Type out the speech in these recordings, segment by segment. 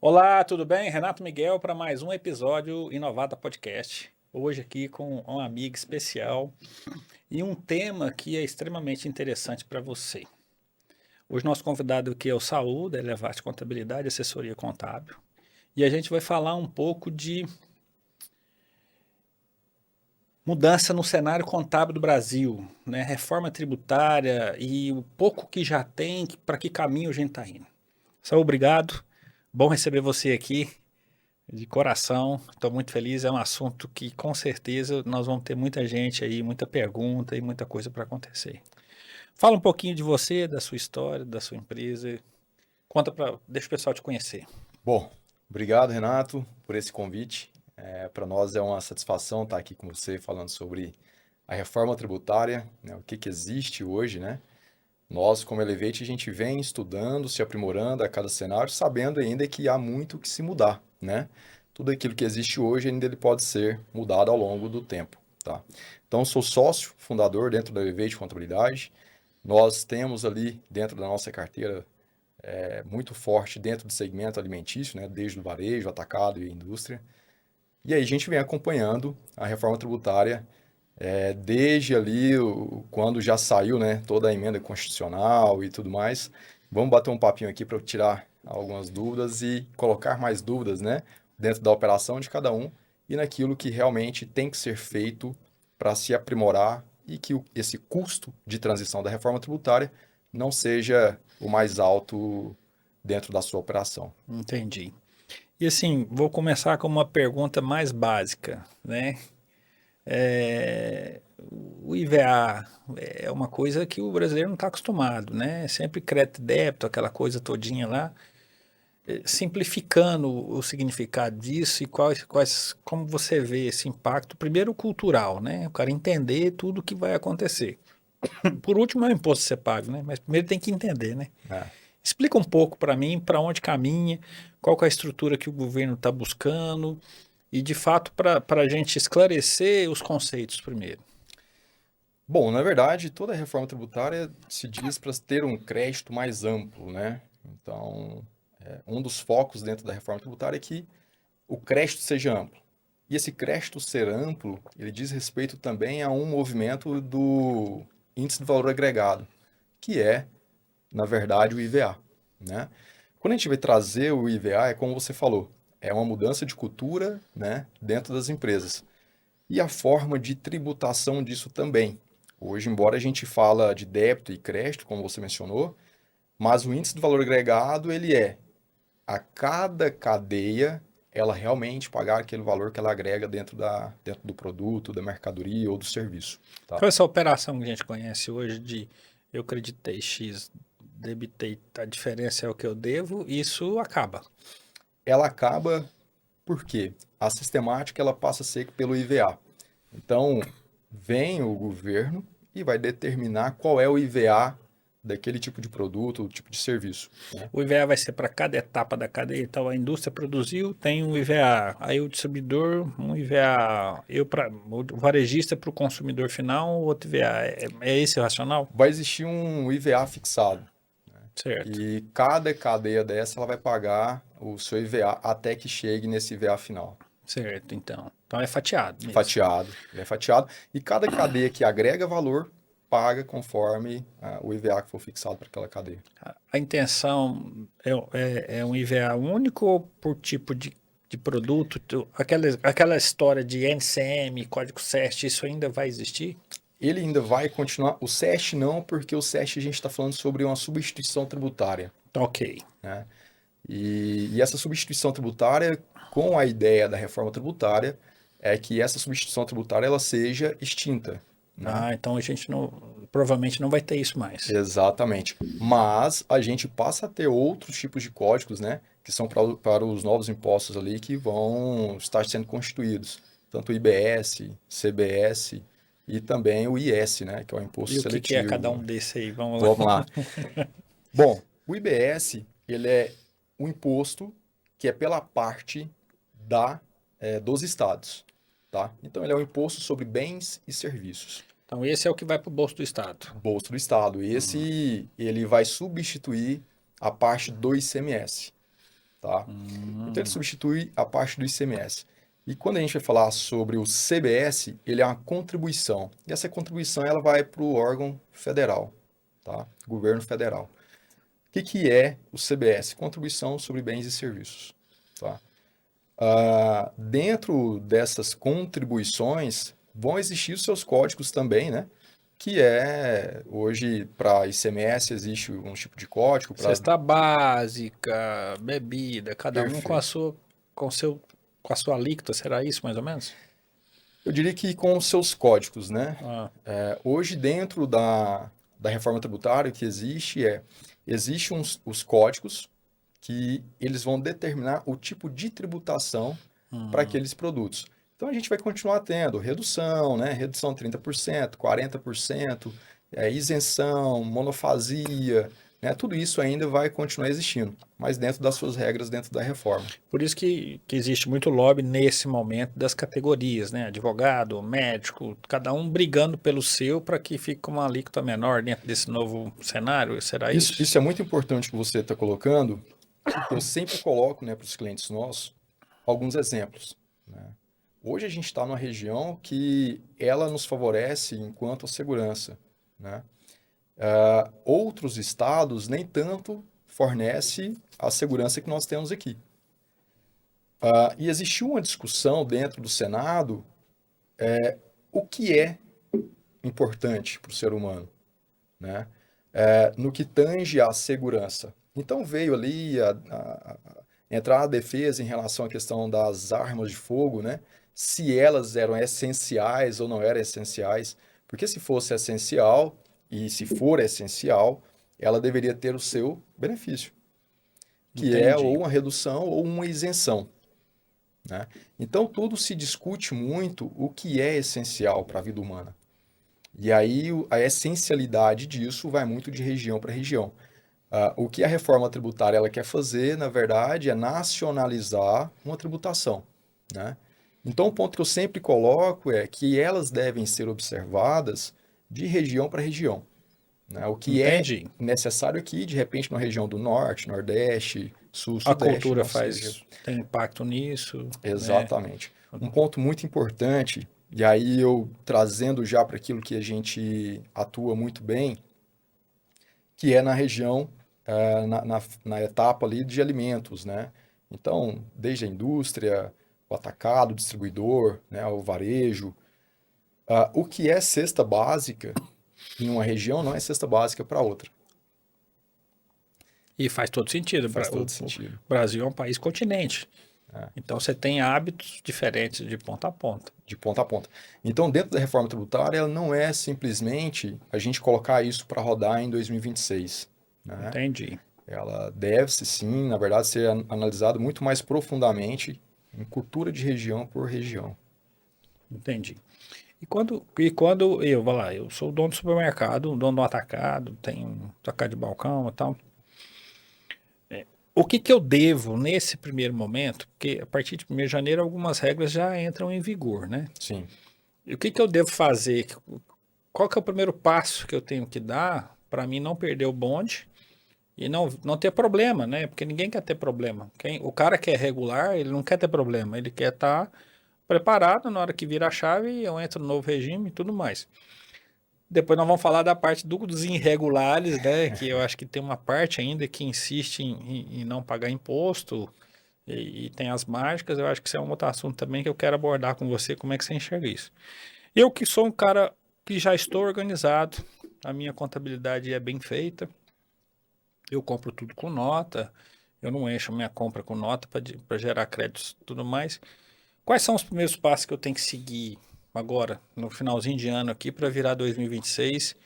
Olá, tudo bem? Renato Miguel para mais um episódio Inovata Podcast. Hoje aqui com um amigo especial e um tema que é extremamente interessante para você. Hoje nosso convidado aqui é o Saul, da Elevate Contabilidade e Assessoria Contábil. E a gente vai falar um pouco de mudança no cenário contábil do Brasil, né? Reforma tributária e o pouco que já tem, para que caminho a gente está indo. Saul, obrigado. Bom receber você aqui. De coração, estou muito feliz. É um assunto que com certeza nós vamos ter muita gente aí, muita pergunta e muita coisa para acontecer. Fala um pouquinho de você, da sua história, da sua empresa. Deixa o pessoal te conhecer. Bom, obrigado, Renato, por esse convite. Para nós é uma satisfação estar aqui com você falando sobre a reforma tributária, né, o que existe hoje, né? Nós, como Elevate, a gente vem estudando, se aprimorando a cada cenário, sabendo ainda que há muito que se mudar, né? Tudo aquilo que existe hoje ainda ele pode ser mudado ao longo do tempo, tá? Então, sou sócio, fundador dentro da Elevate Contabilidade. Nós temos ali dentro da nossa carteira muito forte dentro do segmento alimentício, né, desde o varejo, atacado e indústria. E aí a gente vem acompanhando a reforma tributária desde ali quando já saiu, né, toda a emenda constitucional e tudo mais. Vamos bater um papinho aqui para eu tirar algumas dúvidas e colocar mais dúvidas, né, dentro da operação de cada um e naquilo que realmente tem que ser feito para se aprimorar e que esse custo de transição da reforma tributária não seja o mais alto dentro da sua operação. Entendi. E assim, vou começar com uma pergunta mais básica, né? O IVA é uma coisa que o brasileiro não está acostumado, né? Sempre crédito e débito, aquela coisa todinha lá. Simplificando o significado disso e como você vê esse impacto, primeiro cultural, né? O cara entender tudo o que vai acontecer. Por último, é o imposto que você paga, né? Mas primeiro tem que entender, né? É. Explica um pouco para mim para onde caminha, qual que é a estrutura que o governo está buscando e, de fato, para a gente esclarecer os conceitos primeiro. Bom, na verdade, toda reforma tributária se diz para ter um crédito mais amplo, né? Então, um dos focos dentro da reforma tributária é que o crédito seja amplo. E esse crédito ser amplo, ele diz respeito também a um movimento do índice de valor agregado, que é, na verdade, o IVA, né? Quando a gente vai trazer o IVA, é como você falou, é uma mudança de cultura, né, dentro das empresas. E a forma de tributação disso também. Hoje, embora a gente fala de débito e crédito, como você mencionou, mas o índice de valor agregado, ele é a cada cadeia, ela realmente pagar aquele valor que ela agrega dentro do produto, da mercadoria ou do serviço, tá? Então, essa operação que a gente conhece hoje de eu acreditei X, debitei, a diferença é o que eu devo, isso acaba. Ela acaba porque a sistemática ela passa a ser pelo IVA. Então, vem o governo e vai determinar qual é o IVA daquele tipo de produto, tipo de serviço, né? O IVA vai ser para cada etapa da cadeia. Então, a indústria produziu, tem um IVA. Aí o distribuidor, um IVA. O varejista para o consumidor final, outro IVA. É esse o racional? Vai existir um IVA fixado Certo, e cada cadeia dessa ela vai pagar o seu IVA até que chegue nesse IVA final. certo, então. Então é fatiado mesmo. Fatiado, ele é fatiado e cada cadeia que agrega valor paga conforme o IVA que for fixado para aquela cadeia. A intenção é um IVA único ou por tipo de produto? Aquela história de NCM, código CEST, isso ainda vai existir? Ele ainda vai continuar, o SEST não, porque o SEST a gente está falando sobre uma substituição tributária, Ok. né? E essa substituição tributária, com a ideia da reforma tributária, é que essa substituição tributária ela seja extinta, né? Ah, então a gente provavelmente não vai ter isso mais. Exatamente. Mas a gente passa a ter outros tipos de códigos, né? Que são para os novos impostos ali que vão estar sendo constituídos. Tanto o IBS, CBS e também o IS, né? Que é o Imposto E o que é cada Seletivo. um desses aí? Vamos lá. Vamos lá. Bom, o IBS, ele é um imposto que é pela parte dos estados, tá? Então, ele é um imposto sobre bens e serviços. Então esse é o que vai para o bolso do Estado. Bolso do estado. Hum, Esse, ele vai substituir a parte do ICMS, tá? Então ele substitui a parte do ICMS. E quando a gente vai falar sobre o CBS, ele é uma contribuição. E essa contribuição ela vai para o órgão federal, tá? Governo federal. O que que é o CBS? Contribuição sobre bens e serviços, tá? Dentro dessas contribuições vão existir os seus códigos também, né? Que é, hoje, para ICMS existe um tipo de código para... Cesta básica, bebida, cada um com a Perfeito. sua, com a sua alíquota, será isso mais ou menos? Eu diria que com os seus códigos, né? Ah, Hoje, dentro da reforma tributária, o que existe os códigos que eles vão determinar o tipo de tributação para aqueles produtos. Então, a gente vai continuar tendo redução, né? Redução de 30%, 40%, isenção, monofasia, né? Tudo isso ainda vai continuar existindo, mas dentro das suas regras, dentro da reforma. por isso que existe muito lobby nesse momento das categorias, né? Advogado, médico, cada um brigando pelo seu para que fique com uma alíquota menor dentro desse novo cenário, será Isso, isso? isso é muito importante que você está colocando. Eu sempre coloco, né, para os clientes nossos alguns exemplos, né? Hoje a gente está numa região que ela nos favorece enquanto a segurança, né? Outros estados nem tanto fornece a segurança que nós temos aqui. E existiu uma discussão dentro do Senado, o que é importante para o ser humano, né? No que tange à segurança. Então veio ali entrar a defesa em relação à questão das armas de fogo, né? Se elas eram essenciais ou não eram essenciais. Porque se fosse essencial, e se for essencial, ela deveria ter o seu benefício, que é ou Entendi. uma redução ou uma isenção, né? Então tudo se discute muito o que é essencial para a vida humana. E aí a essencialidade disso vai muito de região para região. O que a reforma tributária ela quer fazer, na verdade, é nacionalizar uma tributação, né? Então, o ponto que eu sempre coloco é que elas devem ser observadas de região para região, né? O que é Entendi. necessário aqui, de repente, na região do Norte, Nordeste, Sul, A Sudeste, cultura não seja. faz, tem impacto nisso, né? Exatamente. Um ponto muito importante, e aí eu trazendo já para aquilo que a gente atua muito bem, que é na região, na etapa ali de alimentos, né? Então, desde a indústria, o atacado, o distribuidor, né, o varejo. O que é cesta básica em uma região não é cesta básica para outra. E faz todo sentido. Faz O todo sentido. Brasil é um país continente. É, Então você tem hábitos diferentes de ponta a ponta. de ponta a ponta. Então, dentro da reforma tributária, ela não é simplesmente a gente colocar isso para rodar em 2026, né? Entendi. Ela deve-se, sim, na verdade, ser analisada muito mais profundamente em cultura de região por região. Entendi. E quando eu, vou lá, eu sou o dono do supermercado, dono do atacado, tenho um atacado de balcão e tal. O que que eu devo nesse primeiro momento? Porque a partir de 1º de janeiro algumas regras já entram em vigor, né? Sim, E o que que eu devo fazer? Qual que é o primeiro passo que eu tenho que dar para mim não perder o bonde e não ter problema, né? Porque ninguém quer ter problema. O cara que é regular, ele não quer ter problema, ele quer estar preparado na hora que vira a chave, eu entro no novo regime e tudo mais. Depois nós vamos falar da parte dos irregulares, né? Que eu acho que tem uma parte ainda que insiste em não pagar imposto e tem as mágicas. Eu acho que isso é um outro assunto também que eu quero abordar com você, como é que você enxerga isso. Eu que sou um cara que já estou organizado, a minha contabilidade é bem feita, eu compro tudo com nota, eu não encho a minha compra com nota para gerar créditos e tudo mais. Quais são os primeiros passos que eu tenho que seguir agora, no finalzinho de ano aqui, para virar 2026,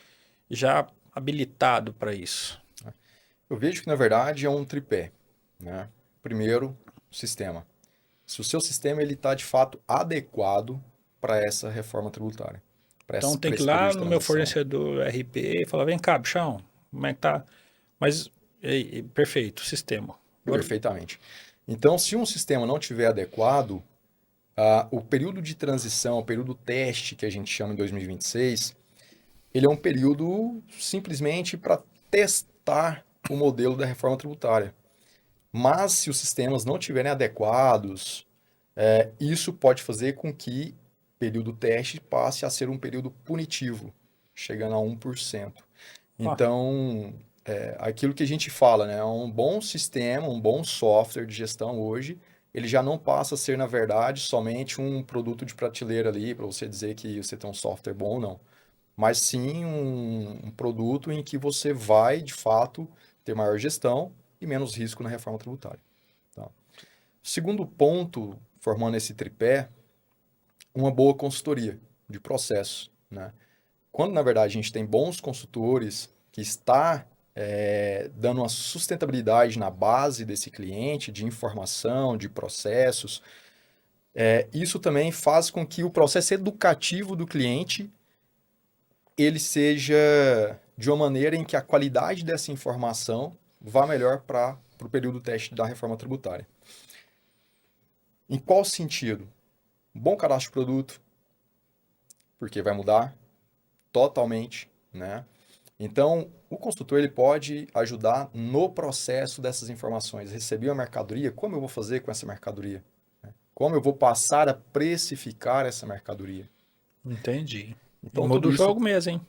já habilitado para isso? eu vejo que na verdade é um tripé, né? Primeiro, o sistema. Se o seu sistema ele está de fato adequado para essa reforma tributária, para Então tem que ir esse período lá de no meu transição. fornecedor RP e falar, vem cá, bichão, como é que tá? Mas, perfeito, sistema. Agora, Perfeitamente. Então, se um sistema não tiver adequado, o período de transição, o período teste que a gente chama em 2026, ele é um período simplesmente para testar o modelo da reforma tributária. Mas se os sistemas não estiverem adequados, isso pode fazer com que o período teste passe a ser um período punitivo, chegando a 1%. Ó, Então, aquilo que a gente fala, né? Um bom sistema, um bom software de gestão hoje, ele já não passa a ser, na verdade, somente um produto de prateleira ali, para você dizer que você tem um software bom ou não. Mas sim um produto em que você vai, de fato, ter maior gestão e menos risco na reforma tributária. Tá? Segundo ponto, formando esse tripé, uma boa consultoria de processo, né? Quando, na verdade, a gente tem bons consultores que está dando uma sustentabilidade na base desse cliente, de informação, de processos, isso também faz com que o processo educativo do cliente ele seja de uma maneira em que a qualidade dessa informação vá melhor para o período teste da reforma tributária. Em qual sentido? Bom cadastro de produto, porque vai mudar totalmente, né? Então, o consultor ele pode ajudar no processo dessas informações. Recebi uma mercadoria, como eu vou fazer com essa mercadoria? Como eu vou passar a precificar essa mercadoria? entendi. E Então, muda tudo o isso, jogo mesmo, hein?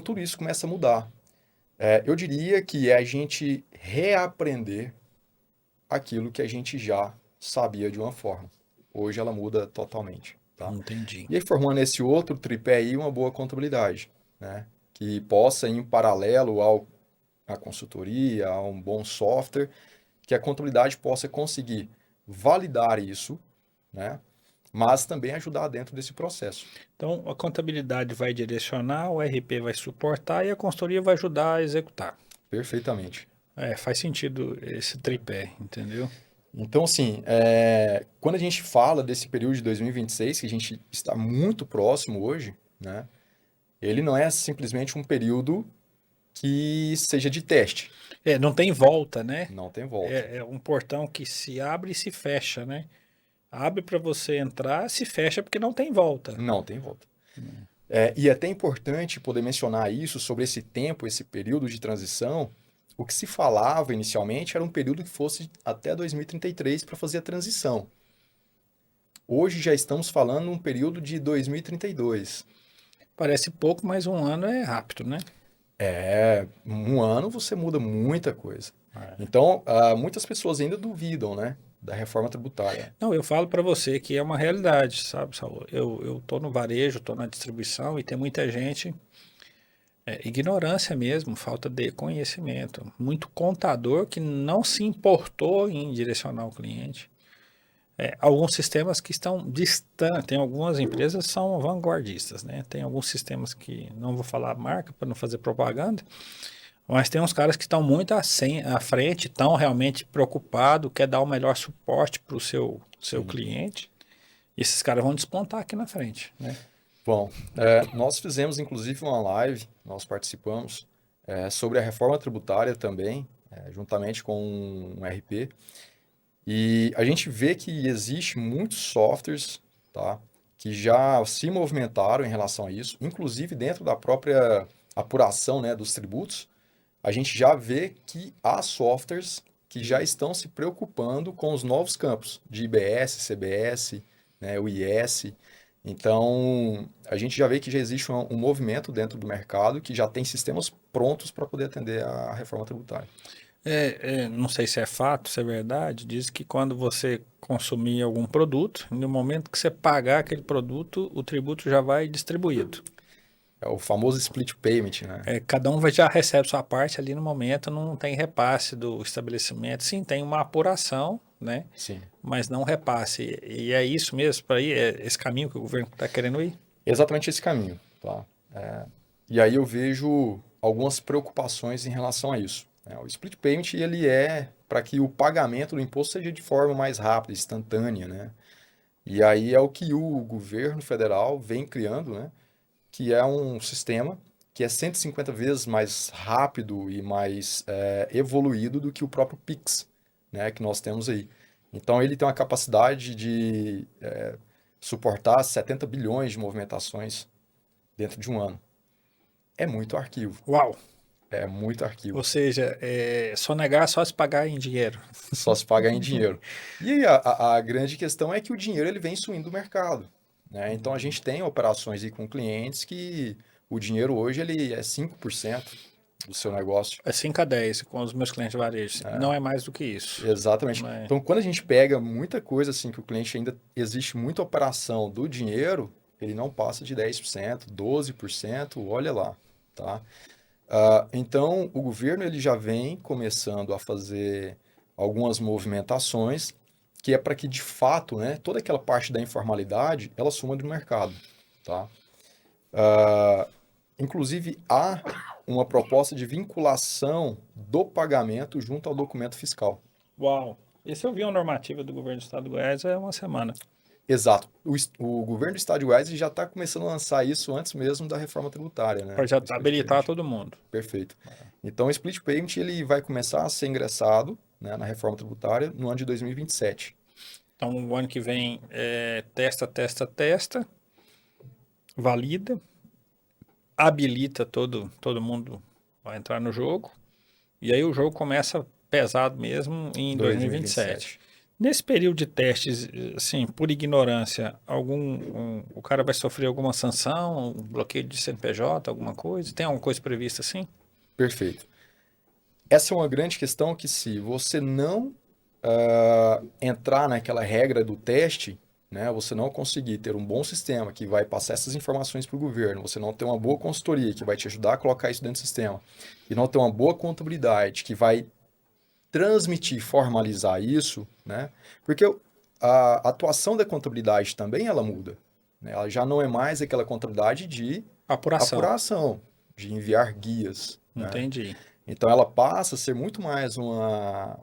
tudo isso começa a mudar. Eu diria que é a gente reaprender aquilo que a gente já sabia de uma forma. Hoje ela muda totalmente, tá? Entendi. E aí, formando esse outro tripé aí, uma boa contabilidade, né? Que possa ir em paralelo à consultoria, a um bom software, que a contabilidade possa conseguir validar isso, né? Mas também ajudar dentro desse processo. Então, a contabilidade vai direcionar, o RP vai suportar e a consultoria vai ajudar a executar. Perfeitamente. É, faz sentido esse tripé, entendeu? Então, assim, quando a gente fala desse período de 2026, que a gente está muito próximo hoje, né? Ele não é simplesmente um período que seja de teste. É, não tem volta, né? Não tem volta. É um portão que se abre e se fecha, né? Abre para você entrar, se fecha porque não tem volta. Não tem volta. E é até importante poder mencionar isso sobre esse tempo, esse período de transição. O que se falava inicialmente era um período que fosse até 2033 para fazer a transição. Hoje já estamos falando um período de 2032. Parece pouco, mas um ano é rápido, né? Um ano você muda muita coisa. É. Então, muitas pessoas ainda duvidam, né, da reforma tributária. Não, eu falo para você que é uma realidade, sabe, Saul? Eu tô no varejo, tô na distribuição e tem muita gente, ignorância mesmo, falta de conhecimento. Muito contador que não se importou em direcionar o cliente. Alguns sistemas que estão distantes, tem algumas empresas que são vanguardistas, né? Tem alguns sistemas que, não vou falar a marca para não fazer propaganda, mas tem uns caras que estão muito à frente, estão realmente preocupados, quer dar o melhor suporte para o seu Sim. cliente. E esses caras vão despontar aqui na frente, né? Bom, nós fizemos inclusive uma live, nós participamos, sobre a reforma tributária também, juntamente com um RP. E a gente vê que existe muitos softwares, tá, que já se movimentaram em relação a isso, inclusive dentro da própria apuração, né, dos tributos, a gente já vê que há softwares que já estão se preocupando com os novos campos de IBS, CBS, né, o IS. Então, a gente já vê que já existe um movimento dentro do mercado que já tem sistemas prontos para poder atender a reforma tributária. Não sei se é fato, se é verdade, diz que quando você consumir algum produto, no momento que você pagar aquele produto, o tributo já vai distribuído. É o famoso split payment, né? Cada um já recebe sua parte ali no momento, não tem repasse do estabelecimento. Sim, tem uma apuração, né? Sim. Mas não repasse. E é isso mesmo para ir, é esse caminho que o governo está querendo ir? Exatamente esse caminho, tá? E aí eu vejo algumas preocupações em relação a isso, né? O split payment, ele é para que o pagamento do imposto seja de forma mais rápida, instantânea, né? E aí é o que o governo federal vem criando, né? Que é um sistema que é 150 vezes mais rápido e mais evoluído do que o próprio Pix, né? Que nós temos aí. Então ele tem uma capacidade de suportar 70 bilhões de movimentações dentro de um ano. É muito arquivo. Uau! É muito Ou arquivo. seja, sonegar só se pagar em dinheiro. Só se pagar em dinheiro. E aí a grande questão é que o dinheiro ele vem sumindo do mercado, né? Então a gente tem operações aí com clientes que o dinheiro hoje ele é 5% do seu negócio. É 5 a 10 com os meus clientes de varejo. Não é mais do que isso. Exatamente. Mas, Então, quando a gente pega muita coisa assim que o cliente ainda existe muita operação do dinheiro, ele não passa de 10%, 12%, olha lá, tá? Então, o governo ele já vem começando a fazer algumas movimentações que é para que, de fato, né, toda aquela parte da informalidade, ela suma do mercado, tá? Inclusive, há uma proposta de vinculação do pagamento junto ao documento fiscal. uau. Esse eu vi uma normativa do governo do estado do Goiás há uma semana. Exato. O governo do estado de Goiás ele já está começando a lançar isso antes mesmo da reforma tributária, Para né? já O Split habilitar Payment. todo mundo. Perfeito. Então, o Split Payment ele vai começar a ser ingressado, né, na reforma tributária no ano de 2027. Então, o ano que vem testa, valida, habilita todo mundo a entrar no jogo. E aí o jogo começa pesado mesmo em 2027. 2027. Nesse período de testes, assim, por ignorância, o cara vai sofrer alguma sanção, um bloqueio de CNPJ, alguma coisa? Tem alguma coisa prevista assim? Perfeito. Essa é uma grande questão que se você não entrar naquela regra do teste, né, você não conseguir ter um bom sistema que vai passar essas informações para o governo, você não ter uma boa consultoria que vai te ajudar a colocar isso dentro do sistema, e não ter uma boa contabilidade que vai transmitir, formalizar isso, né, porque a atuação da contabilidade também ela muda. Né, ela já não é mais aquela contabilidade de Apuração. apuração, de enviar guias, né? Entendi. Então ela passa a ser muito mais uma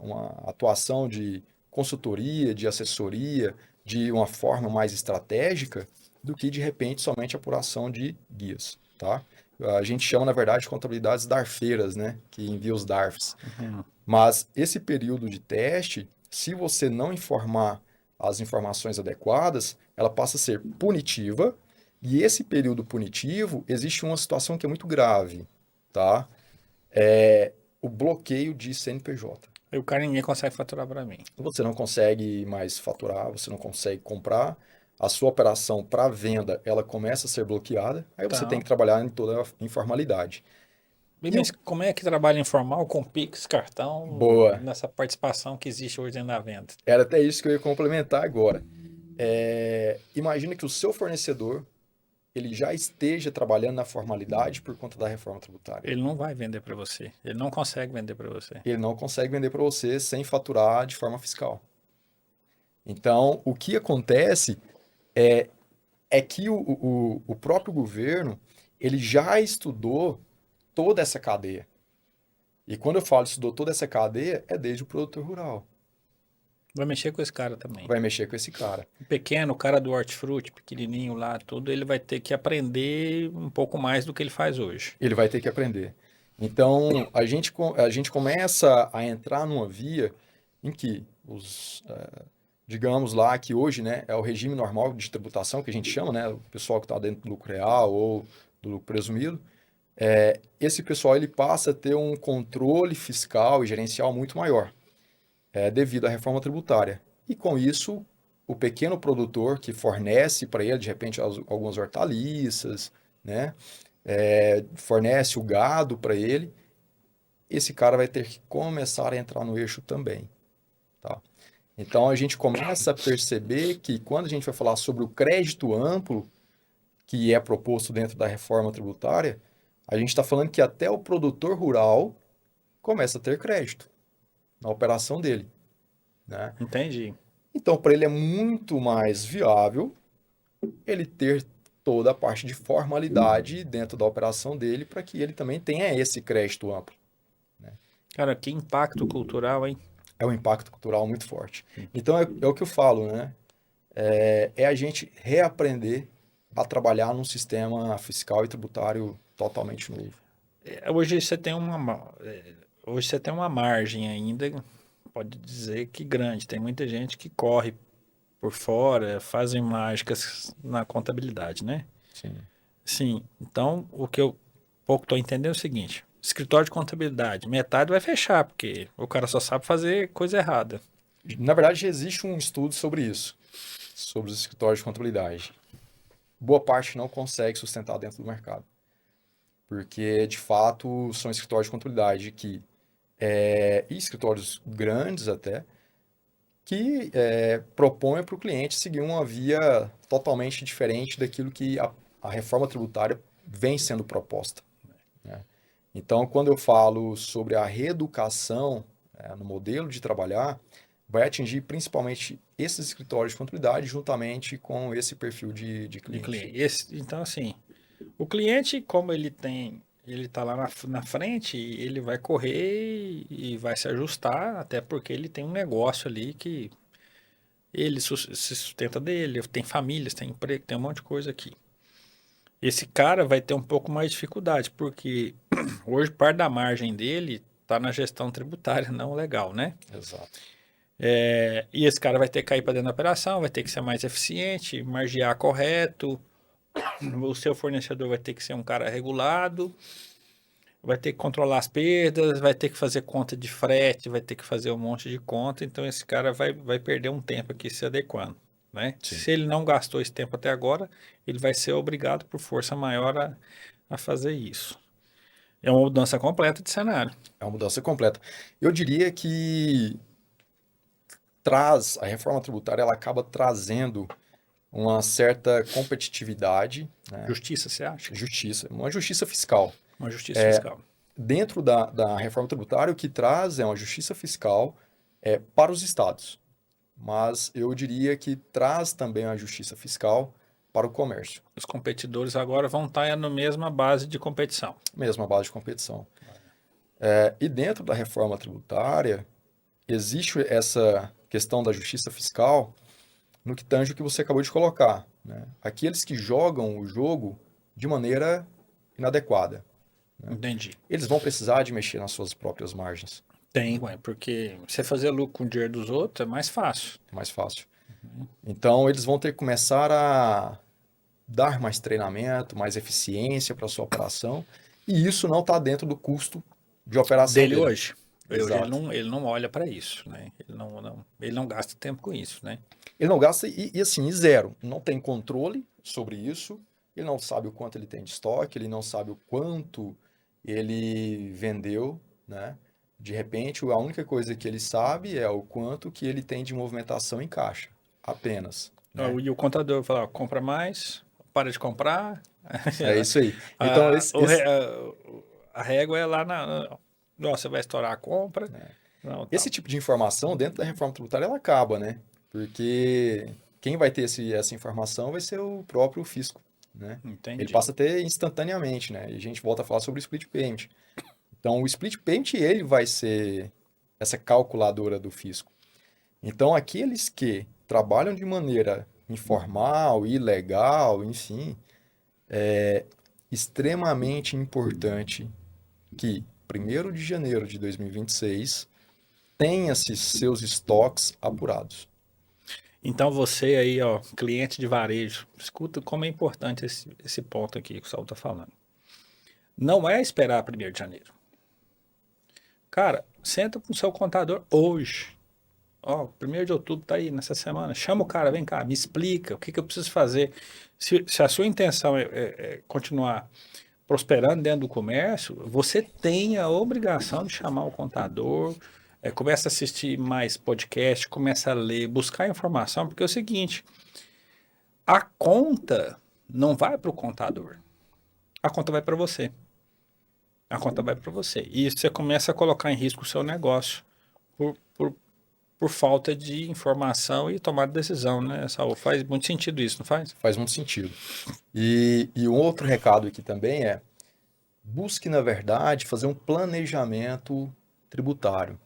atuação de consultoria, de assessoria, de uma forma mais estratégica, do que de repente somente apuração de guias, tá? A gente chama, na verdade, de contabilidades darfeiras, né? Que envia os DARFs. Uhum. Mas esse período de teste, se você não informar as informações adequadas, ela passa a ser punitiva, e esse período punitivo existe uma situação que é muito grave, tá? É o bloqueio de CNPJ. Aí o cara ninguém consegue faturar para mim. Você não consegue mais faturar, você não consegue comprar, a sua operação para venda, ela começa a ser bloqueada, aí você tem Então, que trabalhar em toda a informalidade. E mas como é que trabalha informal com Pix, cartão, boa, nessa participação que existe hoje dentro da venda? era até isso que eu ia complementar agora. Imagina que o seu fornecedor, ele já esteja trabalhando na formalidade por conta da reforma tributária. Ele não vai vender para você. Ele não consegue vender para você. Ele não consegue vender para você sem faturar de forma fiscal. Então, o que acontece é que o próprio governo ele já estudou toda essa cadeia. E quando eu falo estudou toda essa cadeia, é desde o produtor rural. Vai mexer com esse cara também. Vai mexer com esse cara. O pequeno, o cara do hortifruti, pequenininho lá, tudo, ele vai ter que aprender um pouco mais do que ele faz hoje. Ele vai ter que aprender. Então, a gente começa a entrar numa via em que digamos lá que hoje, né, é o regime normal de tributação que a gente chama, né, o pessoal que está dentro do lucro real ou do lucro presumido, esse pessoal ele passa a ter um controle fiscal e gerencial muito maior, devido à reforma tributária. E com isso, o pequeno produtor que fornece para ele, de repente, algumas hortaliças, né, fornece o gado para ele, esse cara vai ter que começar a entrar no eixo também. Tá? Então a gente começa a perceber que quando a gente vai falar sobre o crédito amplo, que é proposto dentro da reforma tributária, a gente está falando que até o produtor rural começa a ter crédito na operação dele. Né? Entendi. Então, para ele é muito mais viável ele ter toda a parte de formalidade dentro da operação dele para que ele também tenha esse crédito amplo. Né? Cara, que impacto cultural, hein? É um impacto cultural muito forte. Então, é o que eu falo, né? É a gente reaprender a trabalhar num sistema fiscal e tributário totalmente novo. Hoje você tem hoje você tem uma margem ainda, pode dizer que grande. Tem muita gente que corre por fora, fazem mágicas na contabilidade, né? Sim. Sim. Então, o que eu pouco estou entendendo é o seguinte: Escritório de contabilidade, metade vai fechar, porque o cara só sabe fazer coisa errada. Na verdade, existe um estudo sobre isso, sobre os escritórios de contabilidade. Boa parte não consegue sustentar dentro do mercado, porque de fato são escritórios de contabilidade e escritórios grandes até, que propõem para o cliente seguir uma via totalmente diferente daquilo que a reforma tributária vem sendo proposta, né? Então, quando eu falo sobre a reeducação, no modelo de trabalhar, vai atingir principalmente esses escritórios de contabilidade juntamente com esse perfil de De cliente. cliente. Então, assim, o cliente, como ele tá lá na frente, ele vai correr e vai se ajustar, até porque ele tem um negócio ali que ele se sustenta dele, tem famílias, tem emprego, tem um monte de coisa aqui. Esse cara vai ter um pouco mais de dificuldade, porque hoje parte da margem dele está na gestão tributária, não legal, né? Exato. E esse cara vai ter que cair para dentro da operação, vai ter que ser mais eficiente, margear correto, o seu fornecedor vai ter que ser um cara regulado, vai ter que controlar as perdas, vai ter que fazer conta de frete, vai ter que fazer um monte de conta, então esse cara vai perder um tempo aqui se adequando, né? Sim. Se ele não gastou esse tempo até agora, ele vai ser obrigado por força maior a fazer isso. É uma mudança completa de cenário. É uma mudança completa. Eu diria que a reforma tributária, ela acaba trazendo uma certa competitividade, né? Justiça, você acha? Uma justiça fiscal. Uma justiça fiscal. Dentro da reforma tributária, o que traz é uma justiça fiscal para os estados, mas eu diria que traz também a justiça fiscal para o comércio, Os competidores agora vão estar na mesma base de competição. mesma base de competição. E dentro da reforma tributária, existe essa questão da justiça fiscal no que tange o que você acabou de colocar, né? Aqueles que jogam o jogo de maneira inadequada, Entendi. eles vão precisar de mexer nas suas próprias margens. Tem, ué, porque você fazer lucro com o dinheiro dos outros é mais fácil. É mais fácil. Então, eles vão ter que começar a dar mais treinamento, mais eficiência para a sua operação, e isso não está dentro do custo de operação Dele dele. hoje. Hoje Exato. ele não olha para isso, né? Ele não gasta tempo com isso, né? Ele não gasta e zero. Não tem controle sobre isso, ele não sabe o quanto ele tem de estoque, ele não sabe o quanto ele vendeu, né? De repente, a única coisa que ele sabe é o quanto que ele tem de movimentação em caixa, apenas, né? E o contador fala, ó, compra mais, para de comprar. É isso aí. Então, A, o re- a régua é lá nossa, vai estourar a compra. Não, tá. esse tipo de informação dentro da reforma tributária ela acaba, né? Porque quem vai ter essa informação vai ser o próprio fisco, né? Ele Entendi. passa a ter instantaneamente, né? E a gente volta a falar sobre o split payment. Então, o split payment ele vai ser essa calculadora do fisco. Então, aqueles que trabalham de maneira informal, ilegal, enfim, é extremamente importante que 1º de janeiro de 2026 tenha-se seus estoques apurados. Então você aí, ó, cliente de varejo, escuta como é importante esse ponto aqui que o Saulo está falando. Não é esperar 1º de janeiro. Cara, senta com o seu contador hoje. Ó, 1º de outubro tá aí nessa semana. Chama o cara, vem cá, me explica o que que eu preciso fazer. Se a sua intenção é continuar prosperando dentro do comércio, você tem a obrigação de chamar o contador, começa a assistir mais podcast, começa a ler, buscar informação, porque é o seguinte, a conta não vai para o contador, a conta vai para você. A conta vai para você. E você começa a colocar em risco o seu negócio por, por, por falta de informação e tomada de decisão, né, Saul? Faz muito sentido isso, não faz? Faz muito sentido. E um outro recado aqui também é: busque, na verdade, fazer um planejamento tributário.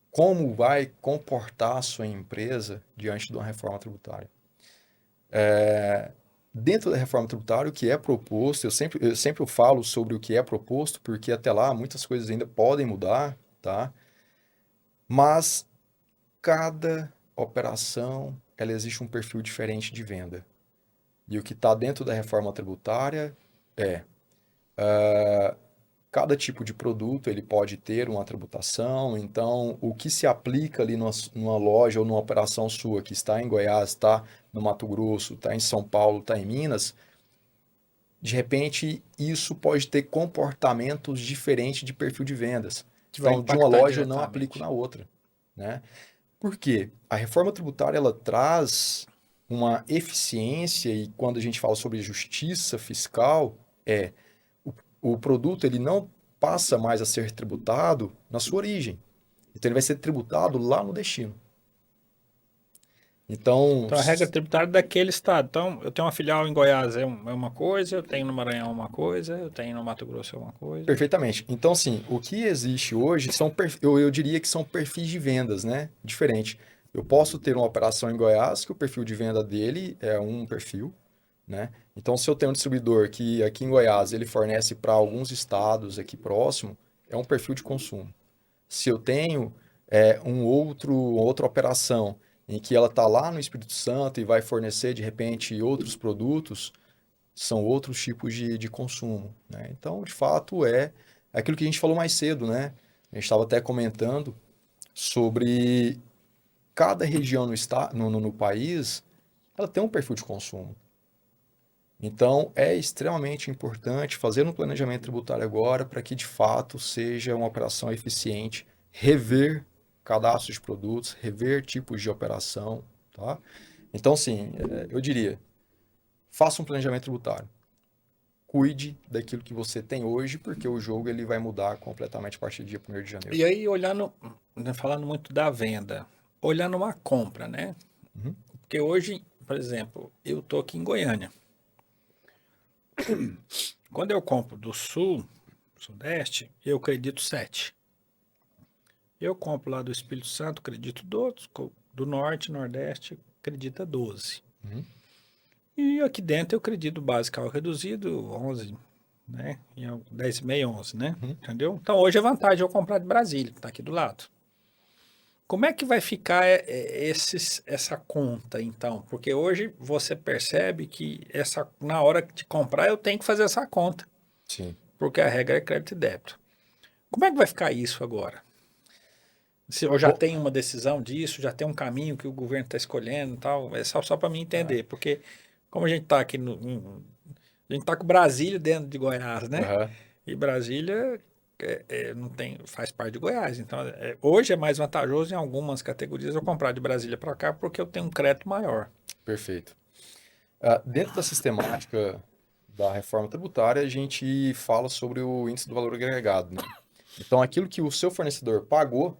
Como vai comportar a sua empresa diante de uma reforma tributária? Dentro da reforma tributária, o que é proposto, eu sempre falo sobre o que é proposto, porque até lá muitas coisas ainda podem mudar, tá? Mas cada operação, ela existe um perfil diferente de venda. E o que está dentro da reforma tributária é cada tipo de produto ele pode ter uma tributação, então o que se aplica ali numa loja ou numa operação sua que está em Goiás, está no Mato Grosso, está em São Paulo, está em Minas, de repente isso pode ter comportamentos diferentes de perfil de vendas. Que vai Então, de uma impactar loja eu não aplico diretamente. na outra, né? Por quê? A reforma tributária ela traz uma eficiência e quando a gente fala sobre justiça fiscal, o, o produto ele não passa mais a ser tributado na sua origem. Então ele vai ser tributado lá no destino. Então, Então, a regra tributária daquele estado. Então, eu tenho uma filial em Goiás é uma coisa, eu tenho no Maranhão uma coisa, eu tenho no Mato Grosso uma coisa. perfeitamente. Então, assim, o que existe hoje eu diria que são perfis de vendas, né? Diferente. Eu posso ter uma operação em Goiás que o perfil de venda dele é um perfil, né? Então, se eu tenho um distribuidor que aqui em Goiás ele fornece para alguns estados aqui próximo, é um perfil de consumo. Se eu tenho outra operação em que ela está lá no Espírito Santo e vai fornecer de repente outros produtos, são outros tipos de consumo, né? Então, de fato, é aquilo que a gente falou mais cedo, né? A gente estava até comentando sobre cada região no país, ela tem um perfil de consumo. Então, é extremamente importante fazer um planejamento tributário agora para que, de fato, seja uma operação eficiente, rever cadastro de produtos, rever tipos de operação, tá? Então, sim, eu diria, faça um planejamento tributário. Cuide daquilo que você tem hoje, porque o jogo ele vai mudar completamente a partir do dia 1º de janeiro. E aí, olhando, né, falando muito da venda, olhando uma compra, né? Uhum. Porque hoje, por exemplo, eu tô aqui em Goiânia. Quando eu compro do sul, sudeste, eu acredito 7. Eu compro lá do Espírito Santo, acredito 12. Do norte, nordeste, acredita 12. Uhum. E aqui dentro eu acredito básico reduzido, 11, né? 10,5, 11, né? Uhum. Entendeu? Então hoje é vantagem eu comprar de Brasília, que tá aqui do lado. Como é que vai ficar essa conta, então? Porque hoje você percebe que na hora de comprar eu tenho que fazer essa conta, Sim. porque a regra é crédito e débito. Como é que vai ficar isso agora? Se eu já Bom, tenho uma decisão disso, já tem um caminho que o governo está escolhendo e tal, é só para mim entender, porque como a gente está aqui a gente está com Brasília dentro de Goiás, né? aham. E Brasília não tem, faz parte de Goiás. Então, hoje é mais vantajoso em algumas categorias eu comprar de Brasília para cá porque eu tenho um crédito maior. Perfeito. Dentro da sistemática da reforma tributária, a gente fala sobre o índice do valor agregado, né? Então, aquilo que o seu fornecedor pagou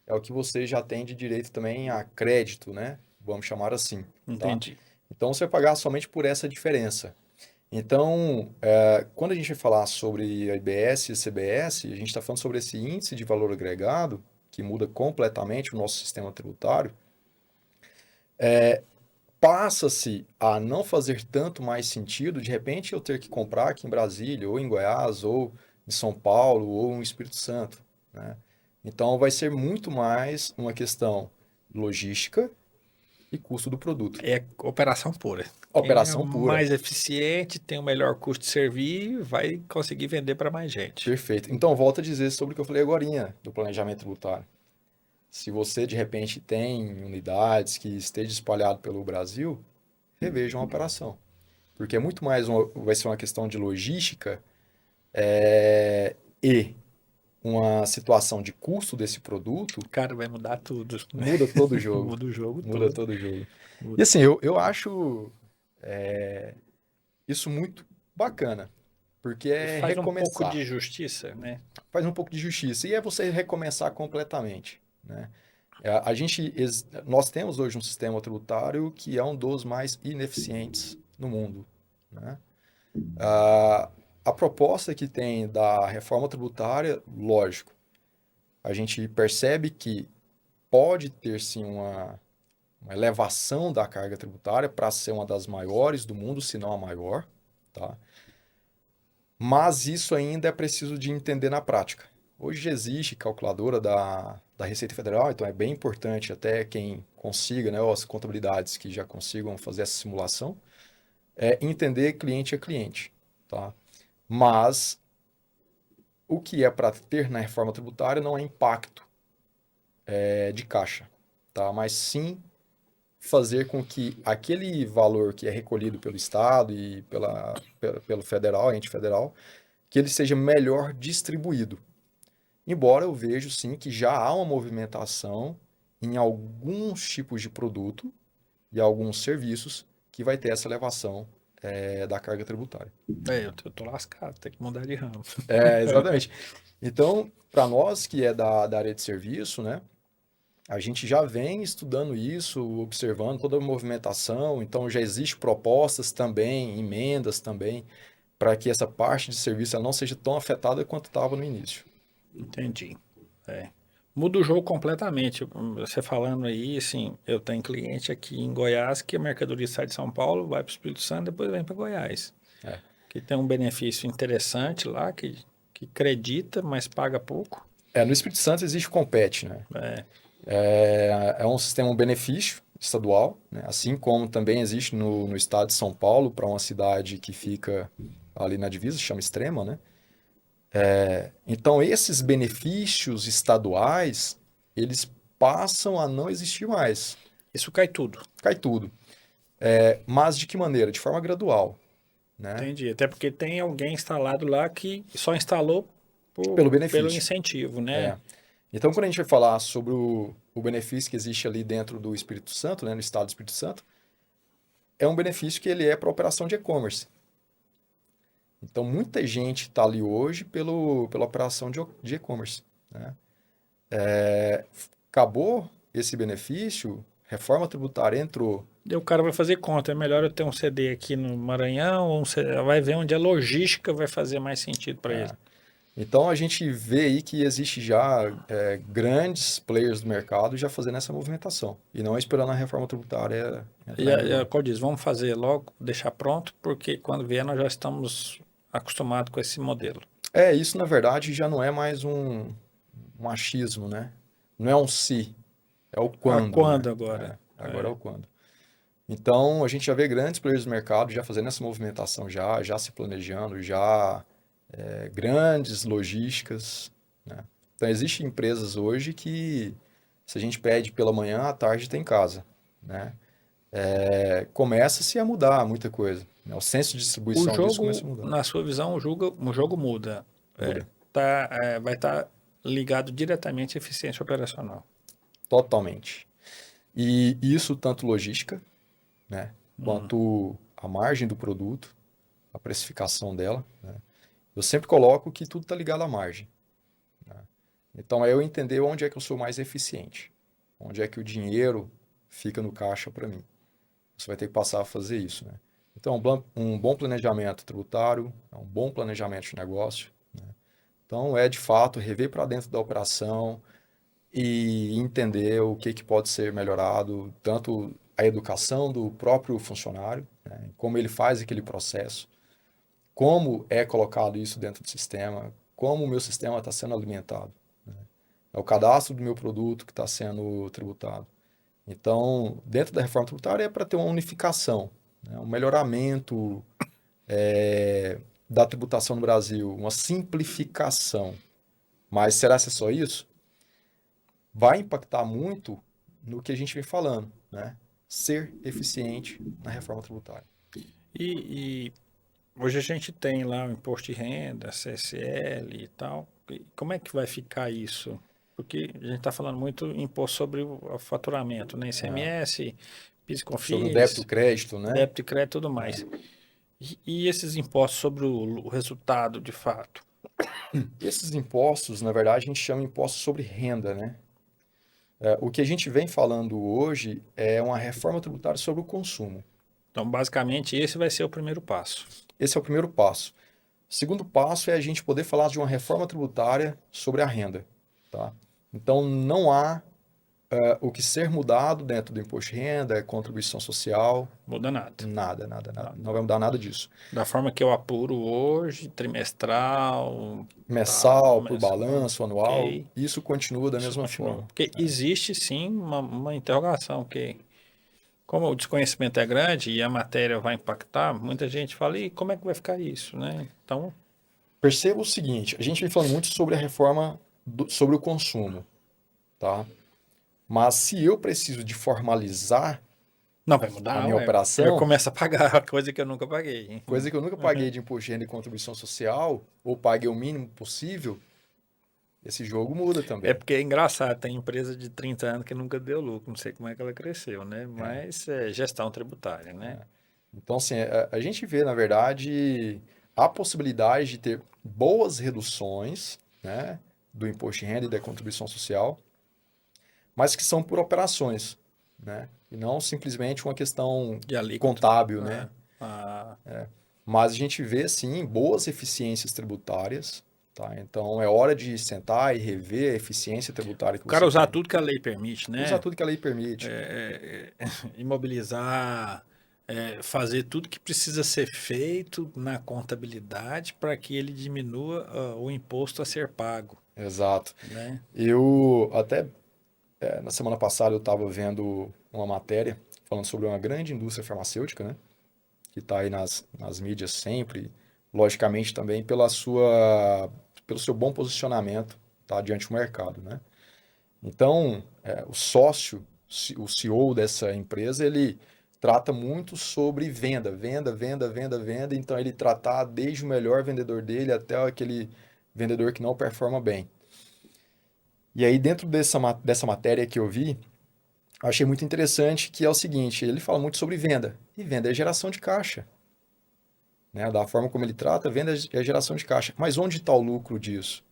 é o que você já tem de direito também a crédito, né? Vamos chamar assim, tá? Entendi. Então, você vai pagar somente por essa diferença. Então, quando a gente vai falar sobre a IBS e a CBS, a gente está falando sobre esse índice de valor agregado, que muda completamente o nosso sistema tributário, passa-se a não fazer tanto mais sentido, de repente, eu ter que comprar aqui em Brasília, ou em Goiás, ou em São Paulo, ou em Espírito Santo, né? Então, vai ser muito mais uma questão logística e custo do produto. É operação pura. Quem é Operação pura. mais eficiente, tem o melhor custo de servir, vai conseguir vender para mais gente. Perfeito. Então, volto a dizer sobre o que eu falei agorinha do planejamento tributário. Se você, de repente, tem unidades que esteja espalhado pelo Brasil, reveja uma operação. Porque é muito mais vai ser uma questão de logística e uma situação de custo desse produto, Cara, vai mudar tudo, né? muda todo o jogo. Muda o jogo Muda todo. todo o jogo. E Muda. assim, eu acho isso muito bacana, porque E é faz um pouco recomeçar. de justiça, né? Faz um pouco de justiça. E é você recomeçar completamente, né? Nós temos hoje um sistema tributário que é um dos mais ineficientes no mundo, né? A proposta que tem da reforma tributária, lógico, a gente percebe que pode ter sim uma elevação da carga tributária para ser uma das maiores do mundo, se não a maior, tá? Mas isso ainda é preciso de entender na prática. Hoje já existe calculadora da Receita Federal, então é bem importante até quem consiga, né, ou as contabilidades que já consigam fazer essa simulação, entender cliente a cliente, tá? Mas o que é para ter na reforma tributária não é impacto de caixa, tá? Mas sim fazer com que aquele valor que é recolhido pelo Estado e pelo federal, ente federal, que ele seja melhor distribuído. Embora eu vejo sim que já há uma movimentação em alguns tipos de produto e alguns serviços que vai ter essa elevação da carga tributária. Eu tô lascado, tem que mudar de ramo. Exatamente. Então, para nós que é da área de serviço, né, a gente já vem estudando isso, observando toda a movimentação, então já existem propostas também, emendas também, para que essa parte de serviço ela não seja tão afetada quanto estava no início. Entendi. É. Muda o jogo completamente. Você falando aí, assim, eu tenho cliente aqui em Goiás que a mercadoria sai de São Paulo, vai para o Espírito Santo, depois vem para Goiás. É. Que tem um benefício interessante lá, que acredita, mas paga pouco. No Espírito Santo existe o Compete, né? É, É um sistema um benefício estadual, né? Assim como também existe no estado de São Paulo, para uma cidade que fica ali na divisa, chama Extrema, né? Então, esses benefícios estaduais, eles passam a não existir mais. isso cai tudo. Cai tudo. Mas de que maneira? De forma gradual, né? Entendi. Até porque tem alguém instalado lá que só instalou Pelo pelo benefício. incentivo, né? É. Então, quando a gente vai falar sobre o benefício que existe ali dentro do Espírito Santo, né, no estado do Espírito Santo, é um benefício que ele é para operação de e-commerce. Então, muita gente está ali hoje pela operação de e-commerce, né? Acabou esse benefício, reforma tributária entrou. E o cara vai fazer conta. É melhor eu ter um CD aqui no Maranhão, ou vai ver onde a logística vai fazer mais sentido para ele. Então, a gente vê aí que existe já grandes players do mercado já fazendo essa movimentação e não esperando a reforma tributária entrar em vigor. Como eu disse, vamos fazer logo, deixar pronto, porque quando vier nós já estamos acostumados com esse modelo. Isso na verdade já não é mais um achismo, né? Não é um se, é o Ah, quando, né? quando agora? Agora é o quando. Então, a gente já vê grandes players do mercado já fazendo essa movimentação já se planejando, já grandes logísticas, né? Então, existem empresas hoje que, se a gente pede pela manhã, à tarde tem em casa, né? Começa-se a mudar muita coisa, né? O senso de O distribuição disso começa jogo, a mudar. na sua visão, o jogo muda. Muda. Vai estar ligado diretamente à eficiência operacional. Totalmente. E isso tanto logística, né? Quanto a margem do produto, a precificação dela, né? Eu sempre coloco que tudo está ligado à margem, né? Então, é eu entender onde é que eu sou mais eficiente, onde é que o dinheiro fica no caixa para mim. Você vai ter que passar a fazer isso, né? Então, um bom planejamento tributário, um bom planejamento de negócio, né? Então, de fato rever para dentro da operação e entender o que pode ser melhorado, tanto a educação do próprio funcionário, né? Como ele faz aquele processo, como é colocado isso dentro do sistema, como o meu sistema está sendo alimentado, né? É o cadastro do meu produto que está sendo tributado. Então, dentro da reforma tributária é para ter uma unificação, né? Um melhoramento da tributação no Brasil, uma simplificação. Mas será que é só isso? Vai impactar muito no que a gente vem falando, né? Ser eficiente na reforma tributária. E hoje a gente tem lá o imposto de renda, CSL e tal. E como é que vai ficar isso? Porque a gente está falando muito imposto sobre o faturamento, né? ICMS, PIS e Sobre o débito e COFINS, crédito, né? débito e crédito e tudo mais. E esses impostos sobre o resultado, de fato? Esses impostos, na verdade, a gente chama impostos sobre renda, né? O que a gente vem falando hoje é uma reforma tributária sobre o consumo. Então, basicamente, esse vai ser o primeiro passo. Esse é o primeiro passo. O segundo passo é a gente poder falar de uma reforma tributária sobre a renda, tá? Então, não há o que ser mudado dentro do imposto de renda, contribuição social, Muda nada. nada, nada, nada. Não vai mudar nada disso. Da forma que eu apuro hoje, trimestral, Mensal, por mensal, balanço, anual, ok. isso continua da Isso mesma continua. forma. Porque existe sim uma interrogação, que como o desconhecimento é grande e a matéria vai impactar, muita gente fala, e como é que vai ficar isso, né? Então, Perceba o seguinte, a gente vem falando muito sobre a reforma sobre o consumo, tá? Mas se eu preciso de formalizar Não, vai a mudar, minha ué. Eu operação, começo a pagar a coisa que eu nunca paguei. coisa que eu nunca paguei de imposto de renda e contribuição social, ou paguei o mínimo possível, esse jogo muda É também. porque é engraçado, tem empresa de 30 anos que nunca deu lucro, não sei como é que ela cresceu, né? É, Mas é gestão tributária, né? é. Então, assim, a gente vê, na verdade, a possibilidade de ter boas reduções, né, do imposto de renda e da contribuição social, mas que são por operações, né, e não simplesmente uma questão De alíquota. contábil, né? É. Ah, Mas a gente vê, sim, boas eficiências tributárias, tá? Então, é hora de sentar e rever a eficiência tributária o que cara você usar tem. tudo que a lei permite, Usar né? tudo que a lei permite. Imobilizar, fazer tudo que precisa ser feito na contabilidade para que ele diminua o imposto a ser pago, Exato. né? Eu até na semana passada eu estava vendo uma matéria falando sobre uma grande indústria farmacêutica, né? Que está aí nas mídias sempre, logicamente também pelo seu bom posicionamento, tá, diante do mercado, né? Então, o sócio, o CEO dessa empresa, ele trata muito sobre venda, venda, venda, venda, venda. Então, ele tratar desde o melhor vendedor dele até aquele vendedor que não performa bem. E aí, dentro dessa matéria que eu vi, eu achei muito interessante que é o seguinte, ele fala muito sobre venda. E venda é geração de caixa, né? Da forma como ele trata, venda é geração de caixa. Mas onde está o lucro disso?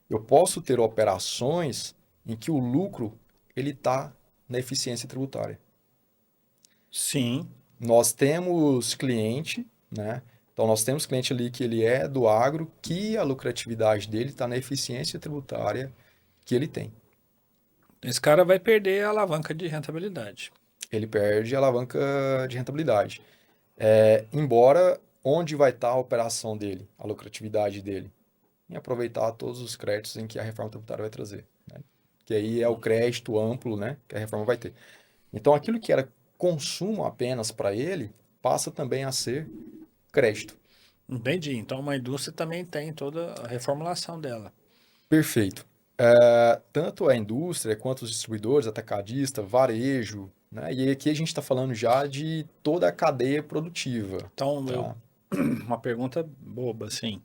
Eu posso ter operações em que o lucro ele está na eficiência tributária. Sim, Nós temos cliente, né? Então nós temos cliente ali que ele é do agro, que a lucratividade dele está na eficiência tributária que ele tem. esse cara vai perder a alavanca de rentabilidade. Ele perde a alavanca de rentabilidade. Embora onde vai estar a operação dele, a lucratividade dele? Em aproveitar todos os créditos em que a reforma tributária vai trazer, né? Que aí é o crédito amplo, né, que a reforma vai ter. Então, aquilo que era consumo apenas para ele, passa também a ser crédito. Entendi. Então, uma indústria também tem toda a reformulação dela. Perfeito. Tanto a indústria quanto os distribuidores, atacadista, varejo, né? E aqui a gente está falando já de toda a cadeia produtiva, Então, tá? uma pergunta boba, assim.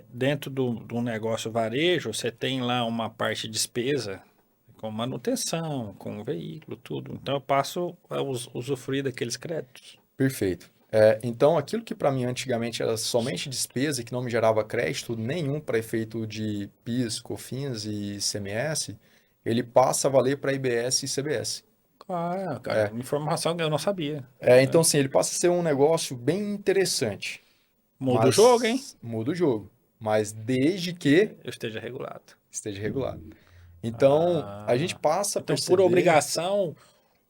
Dentro do negócio varejo, você tem lá uma parte de despesa com manutenção, com veículo, tudo. Então, eu passo a usufruir daqueles créditos. Perfeito. Então, aquilo que para mim antigamente era somente despesa e que não me gerava crédito nenhum para efeito de PIS, COFINS e ICMS, ele passa a valer para IBS e CBS. Ah, cara, uma informação que eu não sabia. Então, sim, ele passa a ser um negócio bem interessante, Muda o jogo, hein? mas muda o jogo. Mas desde que Eu esteja regulado. esteja regulado. Então, a gente Ah, passa a então, por perceber, obrigação,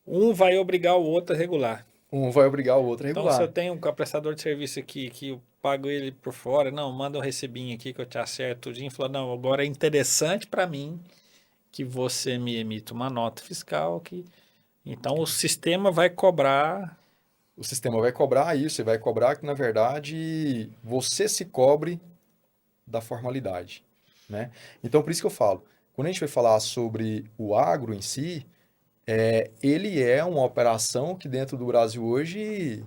um vai obrigar o outro a regular. um vai obrigar o outro a Então, se eu regular. tenho um prestador de serviço aqui que eu pago ele por fora, não, manda um recibinho aqui que eu te acerto tudinho, fala, não, agora é interessante para mim que você me emita uma nota fiscal que então o sistema vai cobrar. O sistema vai cobrar isso, e vai cobrar que, na verdade, você se cobre da formalidade, né? Então, por isso que eu falo, quando a gente vai falar sobre o agro em si, ele é uma operação que dentro do Brasil hoje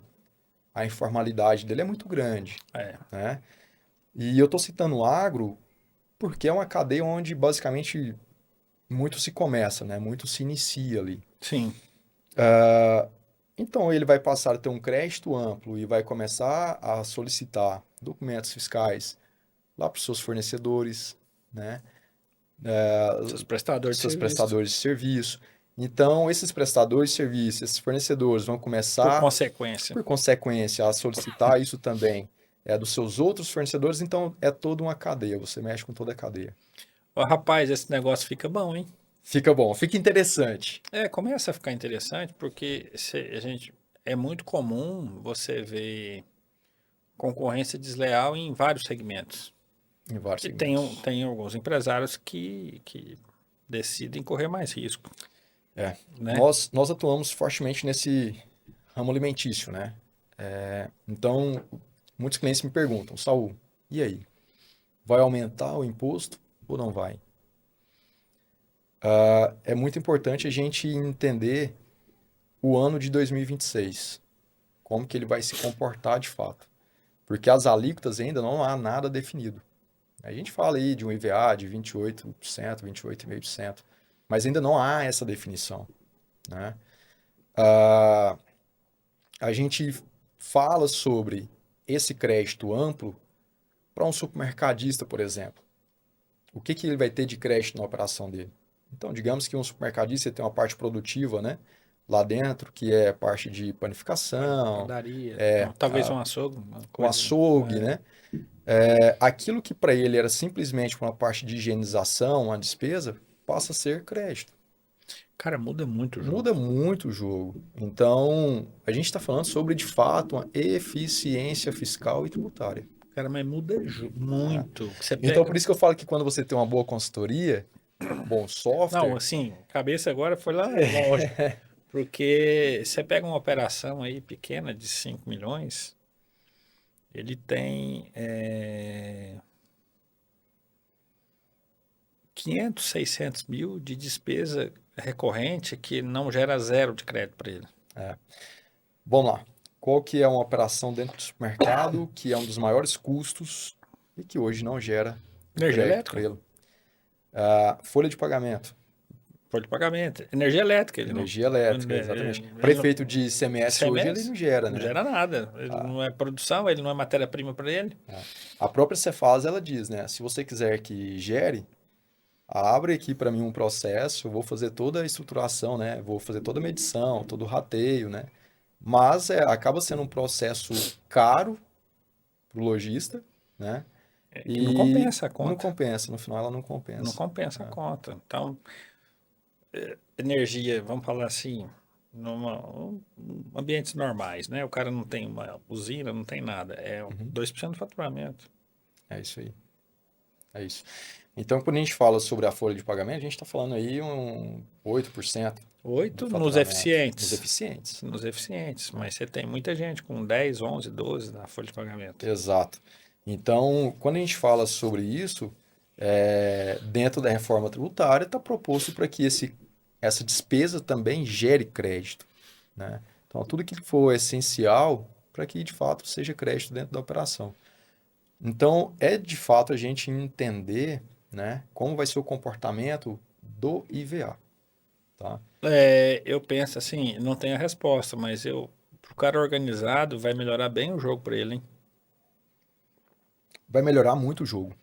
a informalidade dele é muito grande, É, né? E eu estou citando o agro porque é uma cadeia onde basicamente muito se começa, né? Muito se inicia ali. sim. Então ele vai passar a ter um crédito amplo e vai começar a solicitar documentos fiscais lá para os seus fornecedores, né? Seus prestadores de Seus serviço. prestadores de serviço. Então, esses prestadores de serviço, esses fornecedores vão Por começar, consequência. por consequência, a solicitar isso também dos seus outros fornecedores. Então, é toda uma cadeia, você mexe com toda a cadeia. Ó, rapaz, esse negócio fica bom, hein? Fica bom, fica interessante. Começa a ficar interessante porque a gente é muito comum você ver concorrência desleal em vários segmentos. Em vários E tem, segmentos. tem alguns empresários que decidem correr mais risco, né? Nós atuamos fortemente nesse ramo alimentício, né? Então, muitos clientes me perguntam, Saul, E aí? Vai aumentar o imposto ou não vai? É muito importante a gente entender o ano de 2026, como que ele vai se comportar de fato. Porque as alíquotas ainda não há nada definido. A gente fala aí de um IVA de 28%, 28,5%, mas ainda não há essa definição, né? Ah, a gente fala sobre esse crédito amplo para um supermercadista, por exemplo. O que que ele vai ter de crédito na operação dele? Então, digamos que um supermercadista tem uma parte produtiva, né? Lá dentro, que é parte de panificação, Padaria, talvez um açougue, uma um coisa. açougue, né? Aquilo que para ele era simplesmente uma parte de higienização, uma despesa, passa a ser crédito. Cara, muda muito o Muda jogo. muito o jogo. Então, a gente está falando sobre, de fato, uma eficiência fiscal e tributária. Cara, mas muda muito. Você Então, pega. por isso que eu falo que quando você tem uma boa consultoria, bom Não, software, assim, cabeça agora foi lá longe. Porque você pega uma operação aí pequena de 5 milhões, ele tem 500, 600 mil de despesa recorrente que não gera zero de crédito para ele. vamos lá. Qual que é uma operação dentro do supermercado que é um dos maiores custos e que hoje não gera o Energia crédito para elétrica, ele? Folha de pagamento, folha de pagamento. Energia elétrica, ele não. energia elétrica, exatamente. Prefeito de ICMS hoje ele ICMS não gera, não né? gera nada. Ele não é produção, ele não é matéria-prima para ele. A própria Cefaz, ela diz, né? Se você quiser que gere, abre aqui para mim um processo, eu vou fazer toda a estruturação, né? Vou fazer toda a medição, todo o rateio, né? Mas acaba sendo um processo caro para o lojista, né? Que não E compensa a não conta. compensa, no final ela não Não compensa. compensa a conta. Então, energia, vamos falar assim, ambientes normais, né? O cara não tem uma usina, não tem nada. É Uhum. 2% do faturamento. É isso aí, é isso. Então, quando a gente fala sobre a folha de pagamento, a gente está falando aí um 8% do 8 nos faturamento nos eficientes. eficientes. Nos eficientes. Né? Mas você tem muita gente com 10, 11, 12 na folha de pagamento. Exato. Então, quando a gente fala sobre isso, dentro da reforma tributária, está proposto para que essa despesa também gere crédito, né? Então, tudo que for essencial para que, de fato, seja crédito dentro da operação. Então, é de fato a gente entender, né, como vai ser o comportamento do IVA, tá? Eu penso assim, não tenho a resposta, mas pro cara organizado, vai melhorar bem o jogo para ele, hein? Vai melhorar muito o jogo,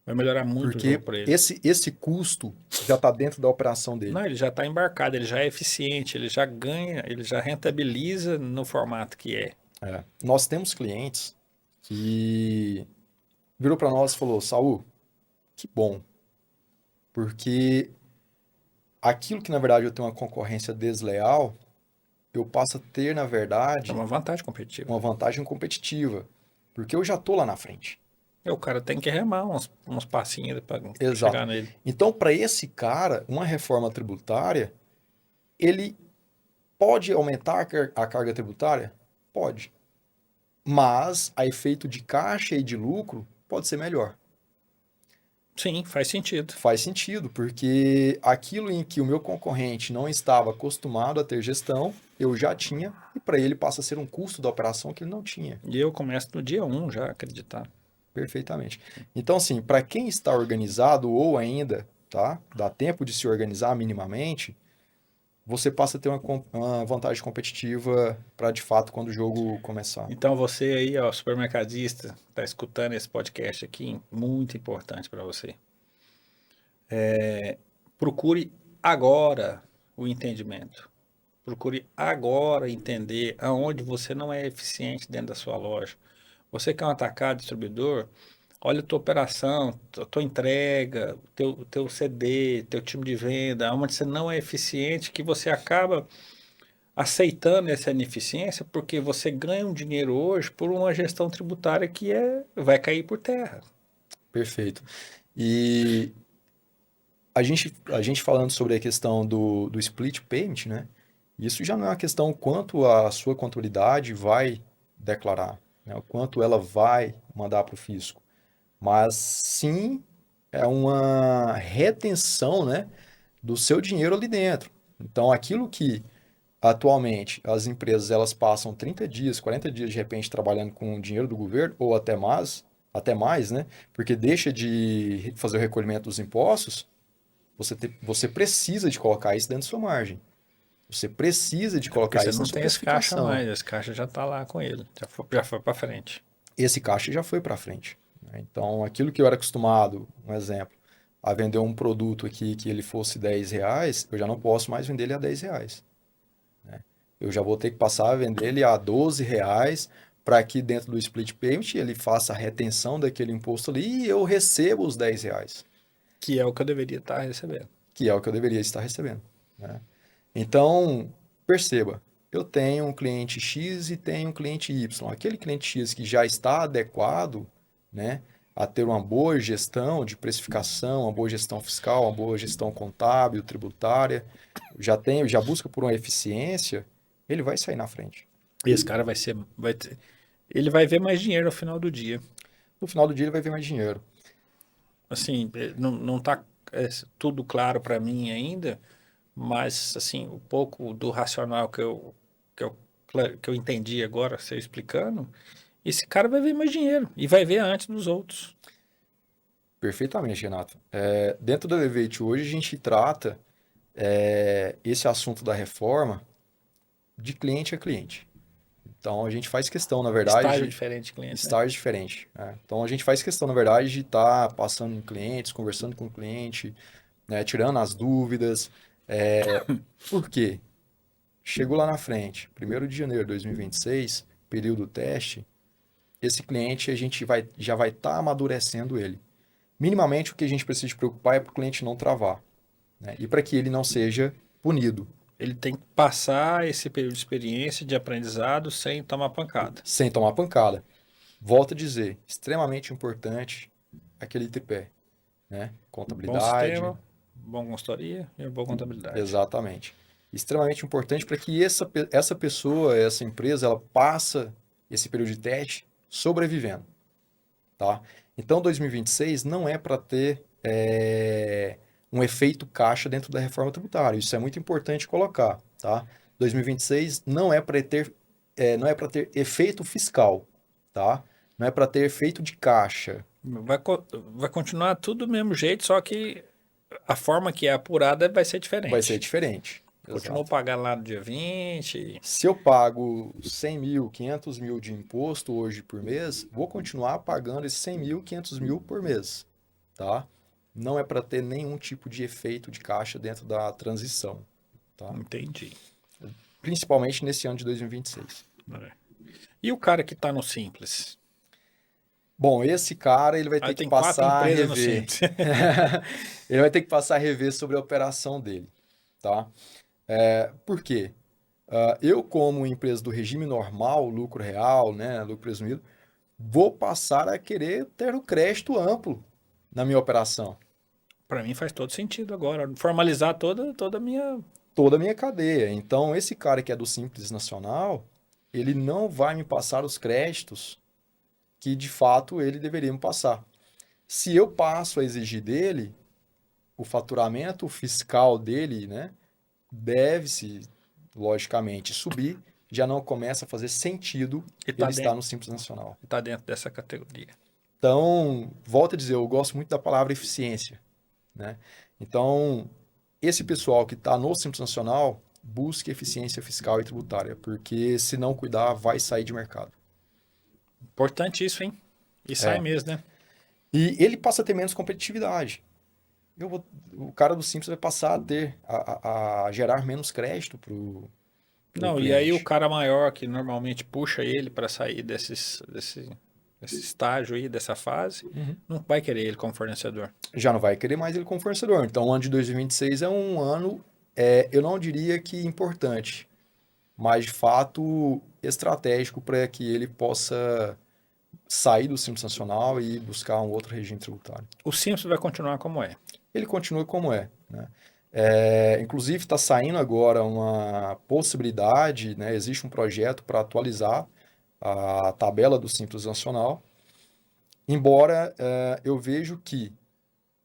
Vai melhorar muito o jogo porque para ele. esse custo já está dentro da operação dele. Não, ele já está embarcado, ele já é eficiente, ele já ganha, ele já rentabiliza no formato que é. Nós temos clientes que virou para nós e falou, Saul, que bom, porque aquilo que na verdade eu tenho uma concorrência desleal, eu passo a ter na É verdade uma vantagem competitiva. uma vantagem competitiva, porque eu já estou lá na frente. E o cara tem que remar uns passinhos para Exato. chegar nele. Então, para esse cara, uma reforma tributária, ele pode aumentar a carga tributária? Pode. Mas a efeito de caixa e de lucro pode ser melhor. Sim, faz sentido. Faz sentido, porque aquilo em que o meu concorrente não estava acostumado a ter gestão, eu já tinha, e para ele passa a ser um custo da operação que ele não tinha. E eu começo no dia 1 já a acreditar. Perfeitamente. Então, assim, para quem está organizado ou ainda, tá, dá tempo de se organizar minimamente, você passa a ter uma vantagem competitiva para, de fato, quando o jogo começar. Então você aí, ó, supermercadista, tá escutando esse podcast aqui, muito importante para você. Procure agora o entendimento. Procure agora entender aonde você não é eficiente dentro da sua loja. Você que é um atacado, distribuidor, olha a tua operação, a tua entrega, teu CD, teu time de venda, onde você não é eficiente, que você acaba aceitando essa ineficiência porque você ganha um dinheiro hoje por uma gestão tributária que vai cair por terra. Perfeito. E a gente falando sobre a questão do split payment, né? Isso já não é uma questão quanto a sua contabilidade vai declarar, né? O quanto ela vai mandar para o fisco. mas sim é uma retenção, né, do seu dinheiro ali dentro. Então, aquilo que atualmente as empresas elas passam 30 dias, 40 dias de repente trabalhando com o dinheiro do governo, ou até mais, né? Porque deixa de fazer o recolhimento dos impostos, você precisa de colocar isso dentro da sua margem. Você precisa de É porque colocar você isso na não sua tem esse caixa precificação. mais, esse caixa já tá lá com ele, já foi para frente. Esse caixa já foi para frente, né? Então, aquilo que eu era acostumado, um exemplo, a vender um produto aqui que ele fosse R$ 10, eu já não posso mais vender ele a R$ 10. Eu já vou ter que passar a vender ele a R$ 12 para que dentro do split payment ele faça a retenção daquele imposto ali e eu receba os R$ 10, Que é o que eu deveria estar recebendo. que é o que eu deveria estar recebendo, né? Então, perceba, eu tenho um cliente X e tenho um cliente Y. Aquele cliente X que já está adequado, né, a ter uma boa gestão de precificação, uma boa gestão fiscal, uma boa gestão contábil, tributária, já busca por uma eficiência, ele vai sair na frente. E esse cara ele vai ver mais dinheiro ao final do dia. No final do dia ele vai ver mais dinheiro. Assim, não tá tudo claro para mim ainda, mas assim, o pouco do racional que eu entendi agora, você explicando, esse cara vai ver mais dinheiro e vai ver antes dos outros. Perfeitamente, Renato. Dentro da Elevate hoje a gente trata esse assunto da reforma de cliente a cliente. Então a gente faz questão, na verdade, Estágio de diferente de cliente, né? estar diferente, né? Então a gente faz questão, na verdade, de estar passando em clientes, conversando com o cliente, né, tirando as dúvidas. Por quê? Chegou lá na frente, 1º de janeiro de 2026, período teste, esse cliente já vai estar amadurecendo ele. Minimamente o que a gente precisa se preocupar é para o cliente não travar, né? E para que ele não seja punido, Ele tem que passar esse período de experiência, de aprendizado, sem tomar pancada. sem tomar pancada. Volto a dizer, extremamente importante aquele tripé, né? Bom Contabilidade, sistema, boa consultoria e boa contabilidade. exatamente. Extremamente importante para que essa pessoa, essa empresa, ela passa esse período de teste sobrevivendo, tá? Então, 2026 não é para ter um efeito caixa dentro da reforma tributária. Isso é muito importante colocar, tá? 2026 não é para ter efeito fiscal, tá? Não é para ter efeito de caixa. Vai continuar tudo do mesmo jeito, só que a forma que é apurada vai ser Vai ser diferente. diferente. Continuou Exato. pagando lá no dia 20. Se eu pago 100 mil, 500 mil de imposto hoje por mês, vou continuar pagando esses 100 mil, 500 mil por mês, tá? Não é para ter nenhum tipo de efeito de caixa dentro da transição, tá? Entendi. Principalmente nesse ano de 2026. É. E o cara que está no Simples? Bom, esse cara ele vai Aí ter que tem 4 passar a empresas no rever. Simples. Ele vai ter que passar a rever sobre a operação dele, tá? Por quê? Eu, como empresa do regime normal, lucro real, né, lucro presumido, vou passar a querer ter o crédito amplo na minha operação, Para mim faz todo sentido agora. Formalizar toda a minha. toda a minha cadeia. Então, esse cara que é do Simples Nacional, ele não vai me passar os créditos que de fato ele deveria me passar. Se eu passo a exigir dele, o faturamento fiscal dele, né, deve-se, logicamente, subir, já não começa a fazer sentido E tá ele estar dentro, no Simples Nacional. tá dentro dessa categoria. Então, volto a dizer, eu gosto muito da palavra eficiência, né? Então, esse pessoal que está no Simples Nacional, busque eficiência fiscal e tributária, porque se não cuidar, vai sair de mercado. Importante isso, hein? E sai É. mesmo, né? E ele passa a ter menos competitividade. O cara do Simples vai passar a ter, a gerar menos crédito para o Não, e aí o cliente. cara maior que normalmente puxa ele para sair desse estágio aí, dessa fase, Uhum. não vai querer ele como fornecedor. Já não vai querer mais ele como fornecedor. Então, o ano de 2026 é um ano, eu não diria que importante, mas de fato estratégico para que ele possa sair do Simples Nacional e buscar um outro regime tributário. O Simples vai continuar como é. Ele continua como é, né? Inclusive está saindo agora uma possibilidade, né? Existe um projeto para atualizar a tabela do Simples Nacional Embora eu vejo que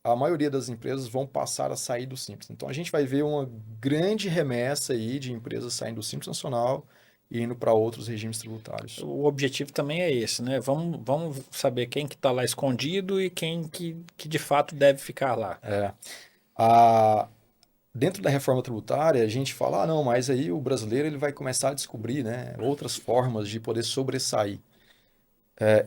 a maioria das empresas vão passar a sair do Simples. Então, a gente vai ver uma grande remessa aí de empresas saindo do Simples Nacional e indo para outros regimes tributários. O objetivo também é esse, né? Vamos saber quem que está lá escondido e quem que de fato deve ficar lá. A, Dentro da reforma tributária, a gente fala, não, mas aí o brasileiro ele vai começar a descobrir, né, outras formas de poder sobressair.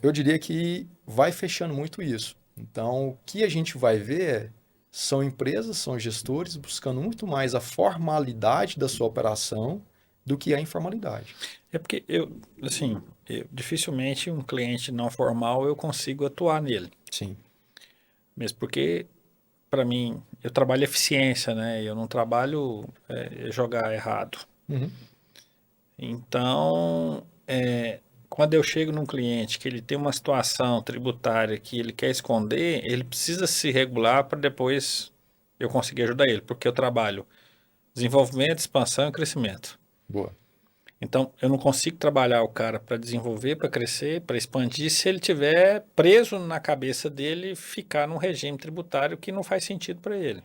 Eu diria que vai fechando muito isso. Então, o que a gente vai ver são empresas, são gestores buscando muito mais a formalidade da sua operação do que a informalidade. É porque dificilmente um cliente não formal eu consigo atuar nele. Sim. Mesmo porque, para mim, eu trabalho eficiência, né? Eu não trabalho jogar errado. Uhum. Então, quando eu chego num cliente que ele tem uma situação tributária que ele quer esconder, ele precisa se regular para depois eu conseguir ajudar ele, porque eu trabalho desenvolvimento, expansão e crescimento. Boa. Então, eu não consigo trabalhar o cara para desenvolver, para crescer, para expandir, se ele tiver preso na cabeça dele ficar num regime tributário que não faz sentido para ele.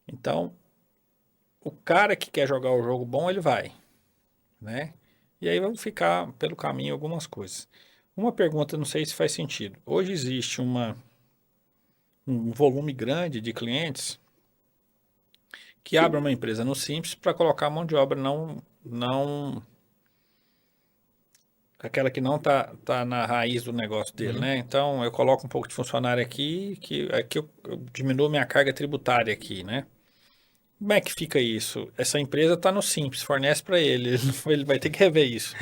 Então, o cara que quer jogar o jogo bom, ele vai, né? E aí vão ficar pelo caminho algumas coisas. Uma pergunta, não sei se faz sentido. Hoje existe um volume grande de clientes que abrem uma empresa no Simples para colocar mão de obra não aquela que não tá na raiz do negócio dele, Uhum. né? Então eu coloco um pouco de funcionário aqui, que aqui eu diminuo minha carga tributária aqui, né? Como é que fica isso? Essa empresa está no Simples, fornece para ele, ele vai ter que rever isso.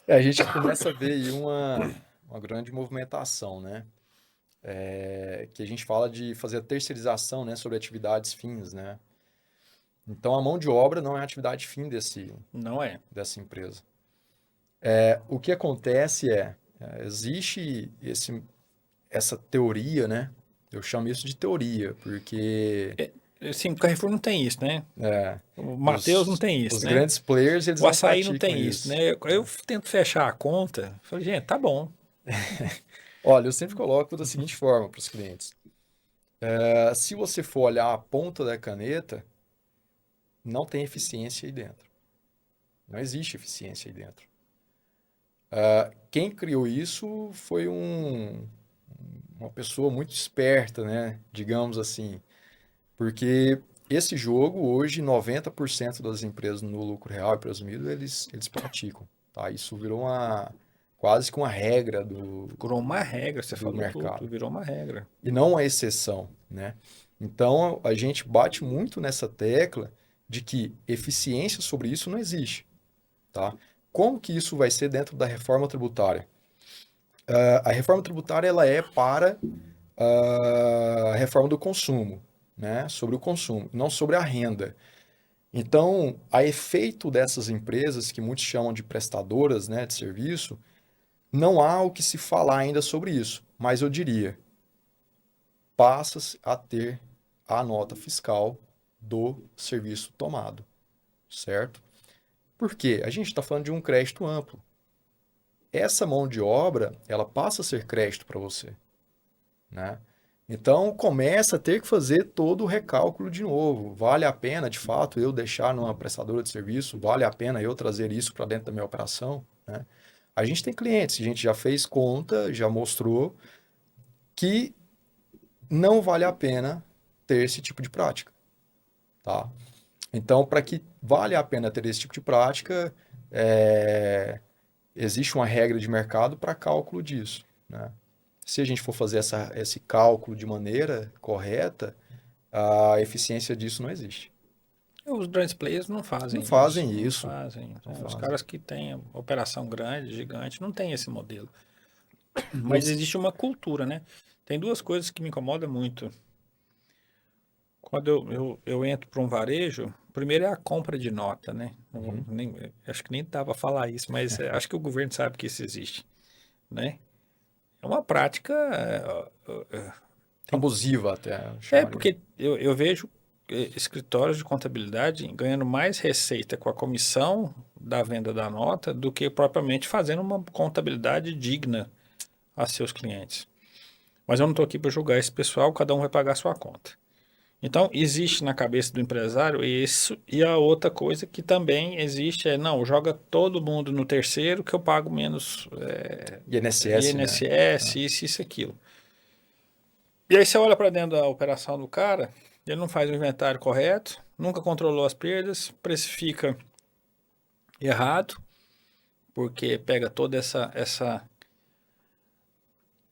A gente começa a ver aí uma grande movimentação, né? Que a gente fala de fazer a terceirização, né, sobre atividades fins, né? Então, a mão de obra não é a atividade fim Não é. dessa empresa. O que acontece existe essa teoria, né? Eu chamo isso de teoria, porque Assim, o Carrefour não tem isso, né? O Mateus não tem os isso, né? grandes players, eles O não Açaí não praticam tem isso, isso. né? Eu tento fechar a conta, falei, gente, tá bom. Olha, eu sempre coloco da seguinte forma para os clientes. Se você for olhar a ponta da caneta, não tem eficiência aí dentro. Não existe eficiência aí dentro. Quem criou isso foi uma pessoa muito esperta, né? Digamos assim. Porque esse jogo, hoje, 90% das empresas no lucro real e presumido, eles praticam, tá? Isso virou quase que uma regra Virou uma regra, você do falou tudo, mercado. virou uma regra. E não uma exceção, né? Então, a gente bate muito nessa tecla de que eficiência sobre isso não existe, tá? Como que isso vai ser dentro da reforma tributária? A reforma tributária ela é para a reforma do consumo, né? Sobre o consumo, não sobre a renda. Então, a efeito dessas empresas, que muitos chamam de prestadoras, né, de serviço, não há o que se falar ainda sobre isso. Mas eu diria, passa-se a ter a nota fiscal do serviço tomado, certo? Por quê? A gente está falando de um crédito amplo. Essa mão de obra, ela passa a ser crédito para você, né? Então começa a ter que fazer todo o recálculo de novo. Vale a pena, de fato, eu deixar numa prestadora de serviço? Vale a pena eu trazer isso para dentro da minha operação, né? A gente tem clientes, a gente já fez conta, já mostrou que não vale a pena ter esse tipo de prática, tá? Então, para que vale a pena ter esse tipo de prática, existe uma regra de mercado para cálculo disso, né? Se a gente for fazer esse cálculo de maneira correta, a eficiência disso não existe. Os grandes players não Não fazem isso, fazem não isso, fazem. não Os fazem. caras que têm operação grande, gigante, não tem esse modelo. Eu, Mas existe uma cultura, né? Tem duas coisas que me incomodam muito. Quando eu entro para um varejo, primeiro é a compra de nota, né? Uhum. Acho que nem dava a falar isso, mas acho que o governo sabe que isso existe, né? É uma prática. Tem, Abusiva até, eu é chamaria. porque eu vejo escritórios de contabilidade ganhando mais receita com a comissão da venda da nota do que propriamente fazendo uma contabilidade digna a seus clientes. Mas eu não estou aqui para julgar esse pessoal, cada um vai pagar a sua conta. Então, existe na cabeça do empresário isso, e a outra coisa que também existe é, não, joga todo mundo no terceiro que eu pago menos INSS, né? INSS, isso, aquilo. E aí você olha para dentro da operação do cara, ele não faz o inventário correto, nunca controlou as perdas, precifica errado, porque pega toda essa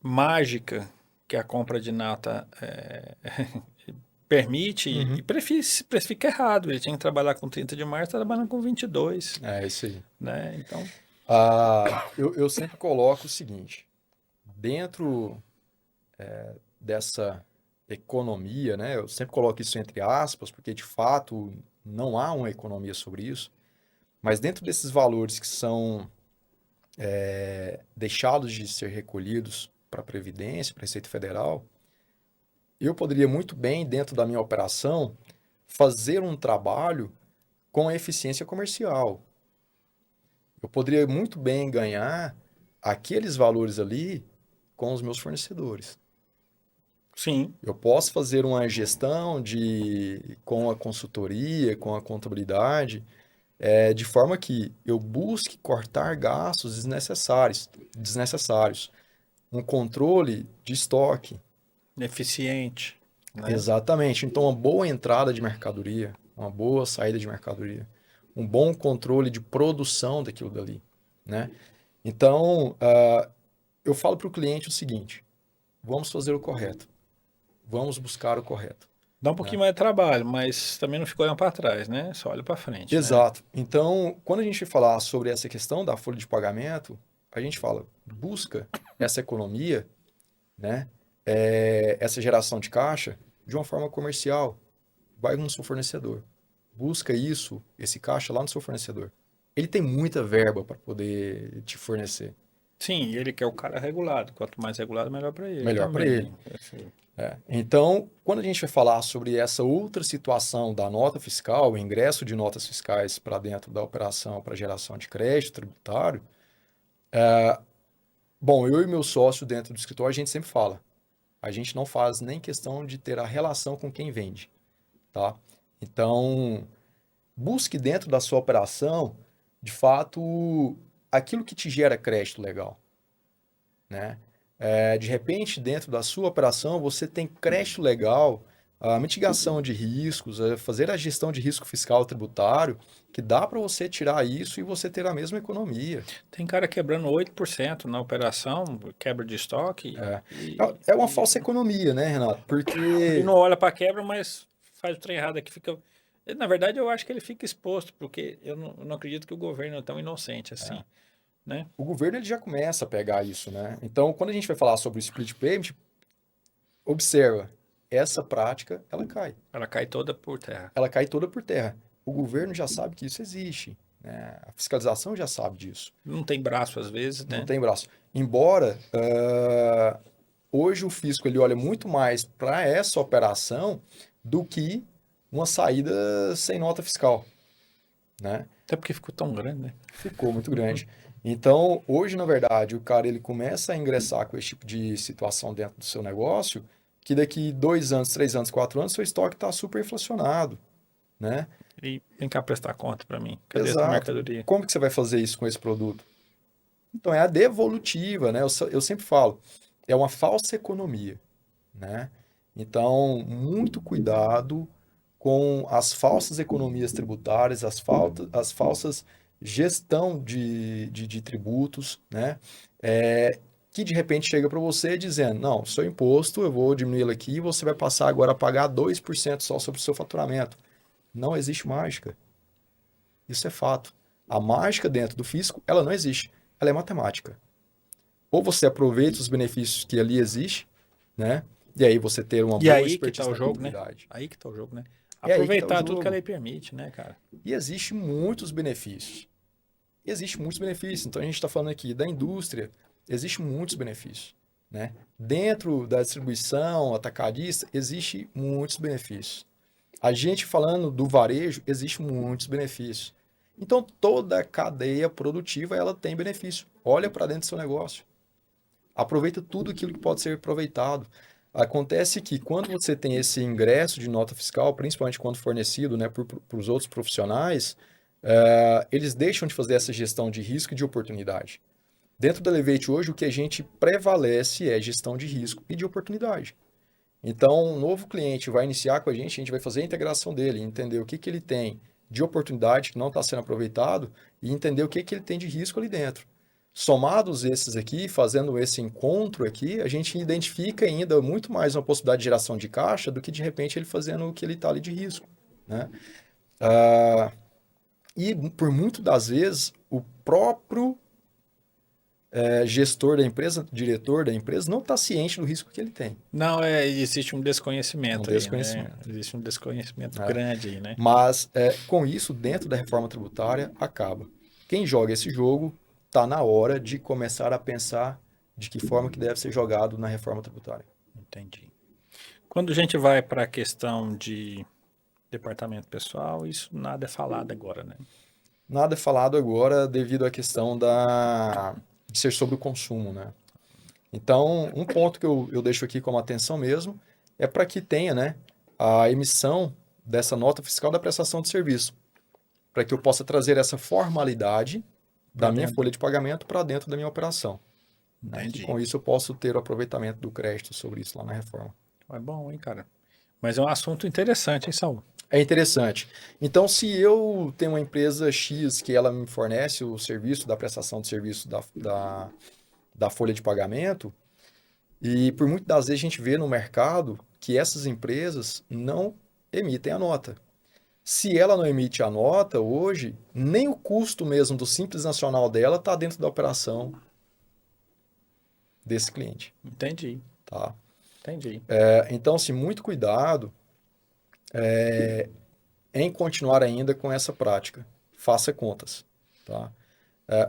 mágica que a compra de nata permite e Uhum. precifica errado. Ele tinha que trabalhar com 30 de março, está trabalhando com 22, É isso aí. né? Então, Eu sempre coloco o seguinte, dentro dessa economia, né? Eu sempre coloco isso entre aspas, porque de fato não há uma economia sobre isso, mas dentro desses valores que são deixados de ser recolhidos para a Previdência, para a Receita Federal, eu poderia muito bem, dentro da minha operação, fazer um trabalho com eficiência comercial. Eu poderia muito bem ganhar aqueles valores ali com os meus fornecedores. sim, Eu posso fazer uma gestão com a consultoria, com a contabilidade, de forma que eu busque cortar gastos desnecessários. Um controle de estoque. eficiente, né? Exatamente. Então, uma boa entrada de mercadoria, uma boa saída de mercadoria, um bom controle de produção daquilo dali, né? Então, eu falo para o cliente o seguinte: vamos fazer o correto, vamos buscar o correto, Dá um né? pouquinho mais de trabalho, mas também não ficou olhando para trás, né? Só olha para frente, né? Exato. Então, quando a gente falar sobre essa questão da folha de pagamento, a gente fala, busca essa economia, né? Essa geração de caixa de uma forma comercial. Vai no seu fornecedor. Busca isso, esse caixa lá no seu fornecedor. Ele tem muita verba para poder te fornecer. Sim, ele quer o cara regulado. Quanto mais regulado, melhor para ele Melhor para ele. também. Assim, Então, quando a gente vai falar sobre essa outra situação da nota fiscal, o ingresso de notas fiscais para dentro da operação para geração de crédito tributário, bom, eu e meu sócio dentro do escritório, a gente sempre fala, a gente não faz nem questão de ter a relação com quem vende, tá? Então, busque dentro da sua operação, de fato, aquilo que te gera crédito legal, né? De repente, dentro da sua operação, você tem crédito legal, a mitigação de riscos, fazer a gestão de risco fiscal tributário, que dá para você tirar isso e você ter a mesma economia. tem cara quebrando 8% na operação, quebra de estoque, É, e, é uma falsa economia, né, Renato? e Porque, não olha para a quebra, mas faz o trem errado aqui. Na verdade, eu acho que ele fica exposto, porque eu não acredito que o governo é tão inocente assim, né? o governo ele já começa a pegar isso, né? Então, quando a gente vai falar sobre o split payment, observa, essa prática, ela cai. Ela cai toda por terra. Ela cai toda por terra. O governo já sabe que isso existe, né? A fiscalização já sabe disso. Não tem braço às vezes, Não né? tem braço. Embora hoje o fisco ele olha muito mais para essa operação do que uma saída sem nota fiscal, né? Até porque ficou tão grande, né? Ficou muito grande. Então, hoje, na verdade, o cara ele começa a ingressar com esse tipo de situação dentro do seu negócio, que daqui 2 anos, 3 anos, 4 anos, seu estoque está super inflacionado, né? E vem cá prestar conta para mim. Cadê essa Exato. mercadoria? Como que você vai fazer isso com esse produto? Então, é a devolutiva, né? Eu sempre falo, é uma falsa economia, né? Então, muito cuidado com as falsas economias tributárias, as falsas gestão de tributos, né? Que de repente chega para você dizendo, não, seu imposto eu vou diminuí-lo aqui e você vai passar agora a pagar 2% só sobre o seu faturamento. Não existe mágica. Isso é fato. A mágica dentro do fisco, ela não existe. Ela é matemática. Ou você aproveita os benefícios que ali existem, né? E aí você ter uma E boa aí que tá expertise o na jogo, né? contabilidade. Aí que tá o jogo, né? É aí que está o Aproveitar tudo que a jogo. lei permite, né, cara? E existe muitos benefícios. Existe muitos benefícios. Então a gente está falando aqui da indústria, existe muitos benefícios, né? Dentro da distribuição atacadista, existe muitos benefícios. A gente falando do varejo, existe muitos benefícios. Então toda a cadeia produtiva ela tem benefício. Olha para dentro do seu negócio. aproveita tudo aquilo que pode ser aproveitado. Acontece que quando você tem esse ingresso de nota fiscal, principalmente quando fornecido, né, por os outros profissionais, eles deixam de fazer essa gestão de risco e de oportunidade. Dentro da Elevate hoje, o que a gente prevalece é gestão de risco e de oportunidade. Então, um novo cliente vai iniciar com a gente vai fazer a integração dele, entender o que ele tem de oportunidade que não está sendo aproveitado e entender o que ele tem de risco ali dentro. Somados esses aqui, fazendo esse encontro aqui, a gente identifica ainda muito mais uma possibilidade de geração de caixa do que, de repente, ele fazendo o que ele está ali de risco, né? E, por muito das vezes, o próprio gestor da empresa, diretor da empresa, não está ciente do risco que ele tem. Não, existe um desconhecimento Um aí, desconhecimento. né? Existe um desconhecimento grande aí, né? Mas, com isso, dentro da reforma tributária, acaba. Quem joga esse jogo está na hora de começar a pensar de que forma que deve ser jogado na reforma tributária. Entendi. Quando a gente vai para a questão de departamento pessoal, isso nada é falado agora, né? Nada é falado agora devido à questão de ser sobre o consumo, né? Então, um ponto que eu deixo aqui como atenção mesmo é para que tenha, né, a emissão dessa nota fiscal da prestação de serviço, para que eu possa trazer essa formalidade da minha folha de pagamento para dentro da minha operação. Né? Entendi. E com isso eu posso ter o aproveitamento do crédito sobre isso lá na reforma. É bom, hein, cara? Mas é um assunto interessante, hein, Saul? É interessante. Então, se eu tenho uma empresa X que ela me fornece o serviço da prestação de serviço da folha de pagamento, e por muitas das vezes a gente vê no mercado que essas empresas não emitem a nota. Se ela não emite a nota hoje, nem o custo mesmo do Simples Nacional dela está dentro da operação desse cliente. Entendi. Tá? Entendi. Então, assim, muito cuidado em continuar ainda com essa prática. Faça contas. Tá?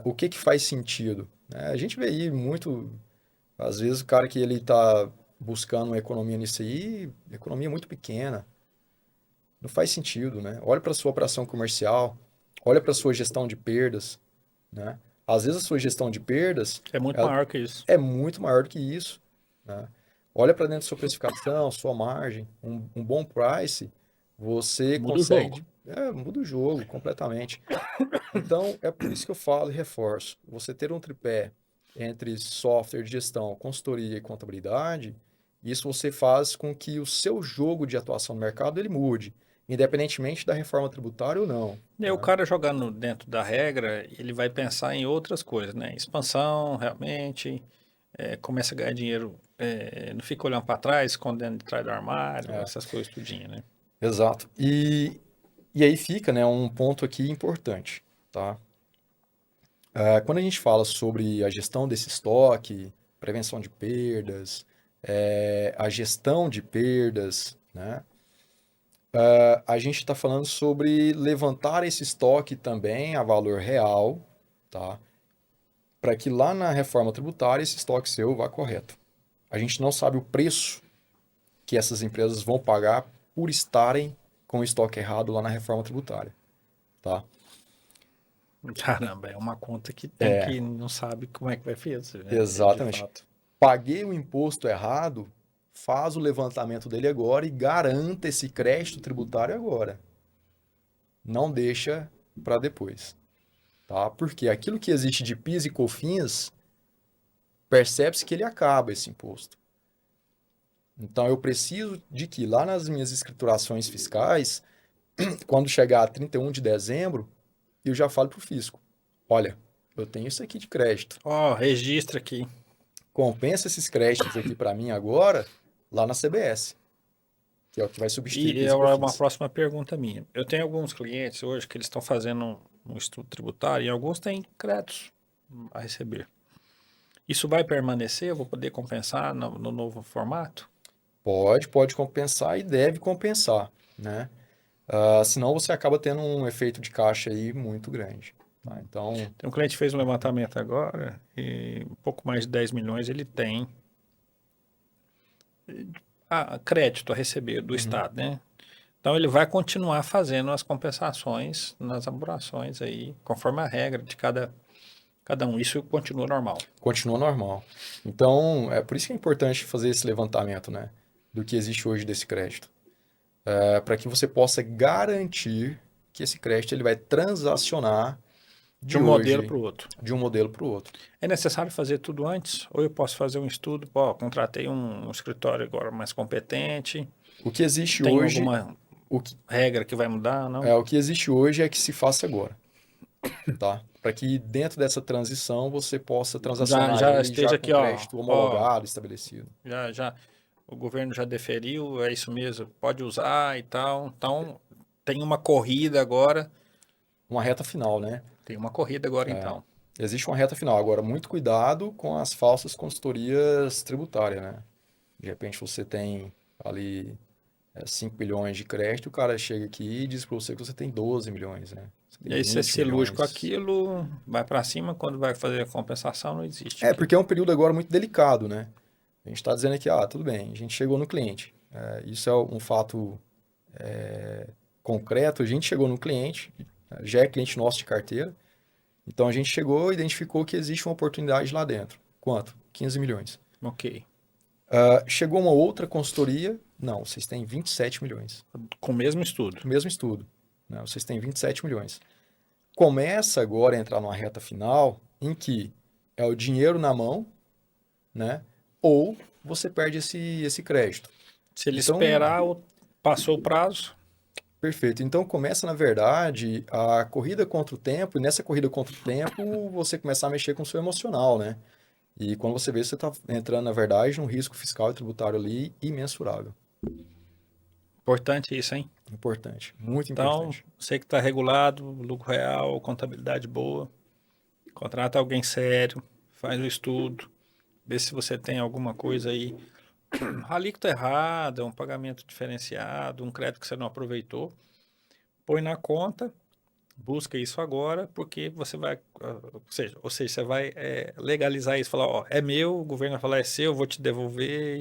O que faz sentido? A gente vê aí muito, às vezes o cara que ele está buscando uma economia nisso aí, economia muito pequena. Não faz sentido, né? Olha para a sua operação comercial, olha para a sua gestão de perdas, né? Às vezes a sua gestão de perdas É muito maior que isso. é muito maior do que isso, né? Olha para dentro da sua precificação, sua margem, um bom price, você Muda o consegue... jogo. Muda o jogo completamente. Então, é por isso que eu falo e reforço. Você ter um tripé entre software de gestão, consultoria e contabilidade, isso você faz com que o seu jogo de atuação no mercado ele mude, independentemente da reforma tributária ou não. E aí, o cara jogando dentro da regra, ele vai pensar em outras coisas, né? Expansão, realmente, começa a ganhar dinheiro, não fica olhando para trás, escondendo de trás do armário, essas coisas tudinho, né? Exato. E aí fica, né, um ponto aqui importante, tá? Quando a gente fala sobre a gestão desse estoque, prevenção de perdas, a gestão de perdas, né? A gente está falando sobre levantar esse estoque também a valor real, tá? Para que lá na reforma tributária esse estoque seu vá correto. A gente não sabe o preço que essas empresas vão pagar por estarem com o estoque errado lá na reforma tributária, tá? Caramba, é uma conta que tem que não sabe como é que vai fazer, né? Exatamente. De fato. Paguei o imposto errado, faz o levantamento dele agora e garanta esse crédito tributário agora. Não deixa para depois, tá? Porque aquilo que existe de PIS e COFINS, percebe-se que ele acaba esse imposto. Então eu preciso de que lá nas minhas escriturações fiscais, quando chegar a 31 de dezembro, eu já falo para o fisco, olha, eu tenho isso aqui de crédito. Ó, registra aqui. Compensa esses créditos aqui para mim agora, lá na CBS, que é o que vai substituir E PIS e agora uma COFINS. próxima pergunta minha. Eu tenho alguns clientes hoje que eles estão fazendo um estudo tributário e alguns têm créditos a receber. Isso vai permanecer? Eu vou poder compensar no novo formato? Pode compensar e deve compensar, né? Senão você acaba tendo um efeito de caixa aí muito grande. Tá? Então, Tem um cliente que fez um levantamento agora e um pouco mais de 10 milhões ele tem crédito a receber do Estado, né? Então ele vai continuar fazendo as compensações nas apurações aí, conforme a regra de cada Cada um, isso continua normal. Continua normal. Então, é por isso que é importante fazer esse levantamento, né, do que existe hoje desse crédito. Para que você possa garantir que esse crédito ele vai transacionar De de um modelo hoje, para o outro. de um modelo para o outro. É necessário fazer tudo antes? Ou eu posso fazer um estudo? Pô, contratei um escritório agora mais competente. O que existe Tem hoje, alguma o que, regra que vai mudar? Não? o que existe hoje é que se faça agora, tá? Para que dentro dessa transição você possa transacionar Já ele já esteja com aqui, ó. crédito Ó, homologado, estabelecido. já. O governo já deferiu, é isso mesmo. Pode usar e tal. Então, tem uma corrida agora. Uma reta final, né? Tem uma corrida agora, então. Existe uma reta final. Agora, muito cuidado com as falsas consultorias tributárias, né? De repente você tem ali 5 milhões de crédito, o cara chega aqui e diz para você que você tem 12 milhões, né? Você E tem aí você 20 se ilude com milhões. aquilo, vai para cima, quando vai fazer a compensação, não existe É, aquilo. porque é um período agora muito delicado, né? A gente está dizendo aqui, tudo bem, a gente chegou no cliente. Isso é um fato concreto, a gente chegou no cliente, já é cliente nosso de carteira, então a gente chegou e identificou que existe uma oportunidade lá dentro. Quanto? 15 milhões. Ok. Chegou uma outra consultoria, não, vocês têm 27 milhões. Com o mesmo estudo. O mesmo estudo, né? Vocês têm 27 milhões. Começa agora a entrar numa reta final em que é o dinheiro na mão, né? Ou você perde esse crédito. Se ele Então, esperar, passou o prazo. perfeito. Então começa, na verdade, a corrida contra o tempo, e nessa corrida contra o tempo, você começa a mexer com o seu emocional, né? E quando você vê, você está entrando, na verdade, num risco fiscal e tributário ali imensurável. Importante isso, hein? Importante, muito Então, importante. sei que está regulado, lucro real, contabilidade boa. Contrata alguém sério, faz o estudo, vê se você tem alguma coisa aí. Alíquota errada, um pagamento diferenciado, um crédito que você não aproveitou. Põe na conta, busca isso agora, porque você vai, ou seja, você vai legalizar isso, falar, ó, é meu, o governo vai falar, é seu, eu vou te devolver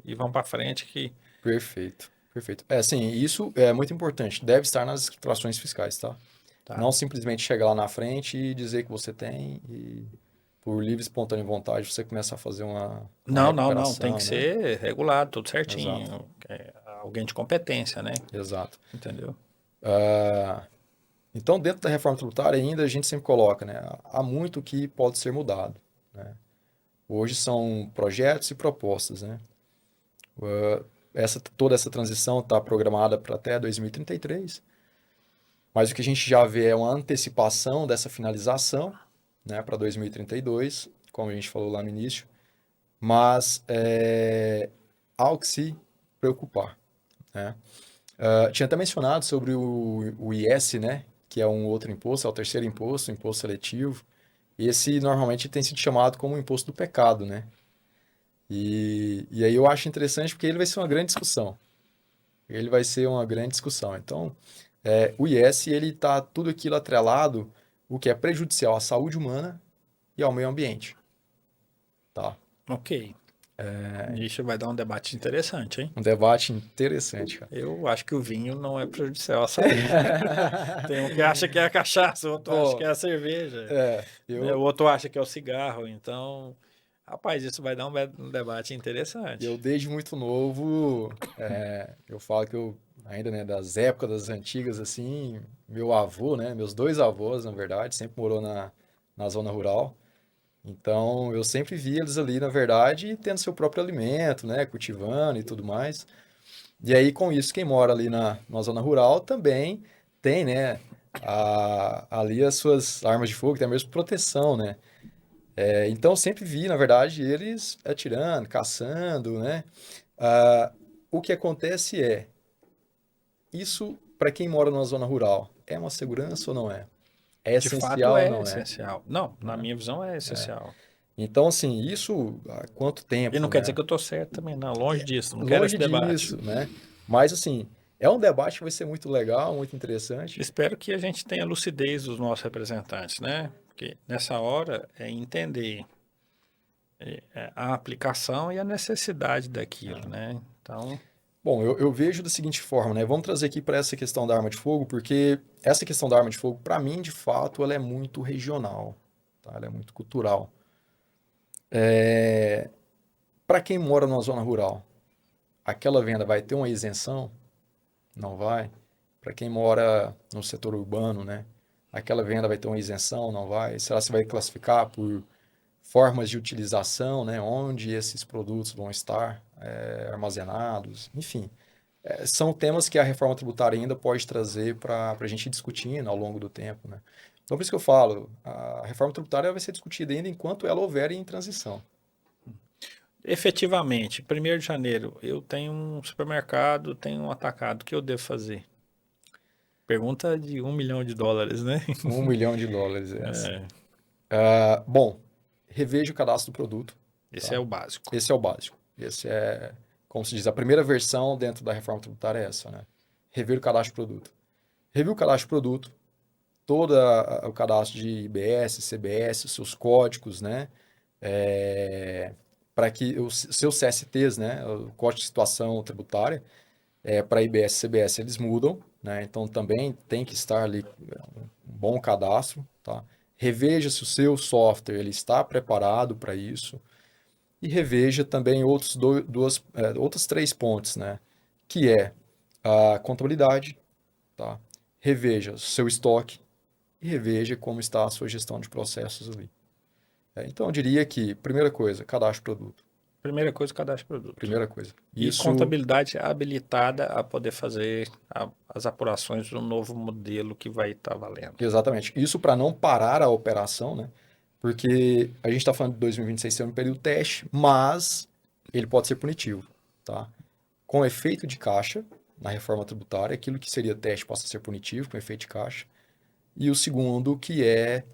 e vamos para frente que Perfeito, perfeito. Sim, isso é muito importante. Deve estar nas escriturações fiscais, tá? tá. Não simplesmente chegar lá na frente e dizer que você tem e por livre e espontânea vontade você começa a fazer uma Não, tem recuperação, que né? ser regulado, tudo Exato, certinho, alguém de competência, né? exato. Entendeu? Então, dentro da reforma tributária ainda a gente sempre coloca, né? Há muito que pode ser mudado, né? Hoje são projetos e propostas, né? Toda essa transição está programada para até 2033, mas o que a gente já vê é uma antecipação dessa finalização, né, para 2032, como a gente falou lá no início, mas há o que se preocupar, né? Tinha até mencionado sobre o IS, né, que é um outro imposto, é o terceiro imposto, o imposto seletivo. Esse normalmente tem sido chamado como o imposto do pecado, né? E aí eu acho interessante porque ele vai ser uma grande discussão. Ele vai ser uma grande discussão. Então, o IS, ele está tudo aquilo atrelado, o que é prejudicial à saúde humana e ao meio ambiente, tá? Ok. Isso vai dar um debate interessante, hein? Um debate interessante, cara. Eu acho que o vinho não é prejudicial à saúde. Tem um que acha que é a cachaça, o outro acha que Bom, é a cerveja, né? O eu, outro acha que é o cigarro. Então, rapaz, isso vai dar um debate interessante. desde muito novo, eu falo que eu, ainda, né, das épocas das antigas, assim, meu avô, né, meus dois avós, na verdade, sempre morou na zona rural. Então, eu sempre vi eles ali, na verdade, tendo seu próprio alimento, né, cultivando e tudo mais. E aí, com isso, quem mora ali na zona rural também tem, né, ali as suas armas de fogo, tem a mesma proteção, né? Então, eu sempre vi, na verdade, eles atirando, caçando, né? Ah, o que acontece isso para quem mora numa zona rural, é uma segurança ou não é? É De fato essencial ou é não é? essencial. Não, na Né? minha visão é essencial. Então, assim, isso há quanto E não tempo, quer dizer né? que eu tô certo também, não. Longe disso. Não quero esse Longe debate. disso, né? Mas, assim, é um debate que vai ser muito legal, muito interessante. Espero que a gente tenha lucidez dos nossos representantes, né? Porque nessa hora é entender a aplicação e a necessidade daquilo, né? Então, Bom, eu vejo da seguinte forma, né? Vamos trazer aqui para essa questão da arma de fogo, porque essa questão da arma de fogo, para mim, de fato, ela é muito regional, tá? Ela é muito cultural. Para quem mora numa zona rural, aquela venda vai ter uma isenção? Não vai. Para quem mora no setor urbano, né? Aquela venda vai ter uma isenção? Não vai. Será que você vai classificar por formas de utilização, né? Onde esses produtos vão estar armazenados? Enfim, são temas que a reforma tributária ainda pode trazer para a gente ir discutindo ao longo do tempo, né? Então, por isso que eu falo, a reforma tributária vai ser discutida ainda enquanto ela houver em transição. Efetivamente, 1º de janeiro, eu tenho um supermercado, tenho um atacado, o que eu devo fazer? Pergunta de US$ 1 milhão, né? US$ 1 milhão essa. É, Bom, reveja o cadastro do produto. esse Tá? é o básico. Esse é o básico. Esse é, como se diz, a primeira versão dentro da reforma tributária é essa, né? Rever o cadastro do produto. Rever o cadastro do produto, todo o cadastro de IBS, CBS, os seus códigos, né? Para que os seus CSTs, né? O Código de Situação Tributária, para IBS e CBS, eles mudam, né? Então também tem que estar ali um bom cadastro, tá? Reveja se o seu software ele está preparado para isso e reveja também outras 3 pontes, né? Que é a contabilidade, tá? Reveja o seu estoque e reveja como está a sua gestão de processos ali. Então eu diria que, primeira coisa, cadastro produto. Primeira coisa, cadastro de produto. Primeira coisa. E Isso, contabilidade habilitada a poder fazer as apurações do novo modelo que vai estar valendo. exatamente. Isso para não parar a operação, né? Porque a gente está falando de 2026 ser um período teste, mas ele pode ser punitivo, tá? Com efeito de caixa, na reforma tributária, aquilo que seria teste possa ser punitivo, com efeito de caixa. E o segundo, que é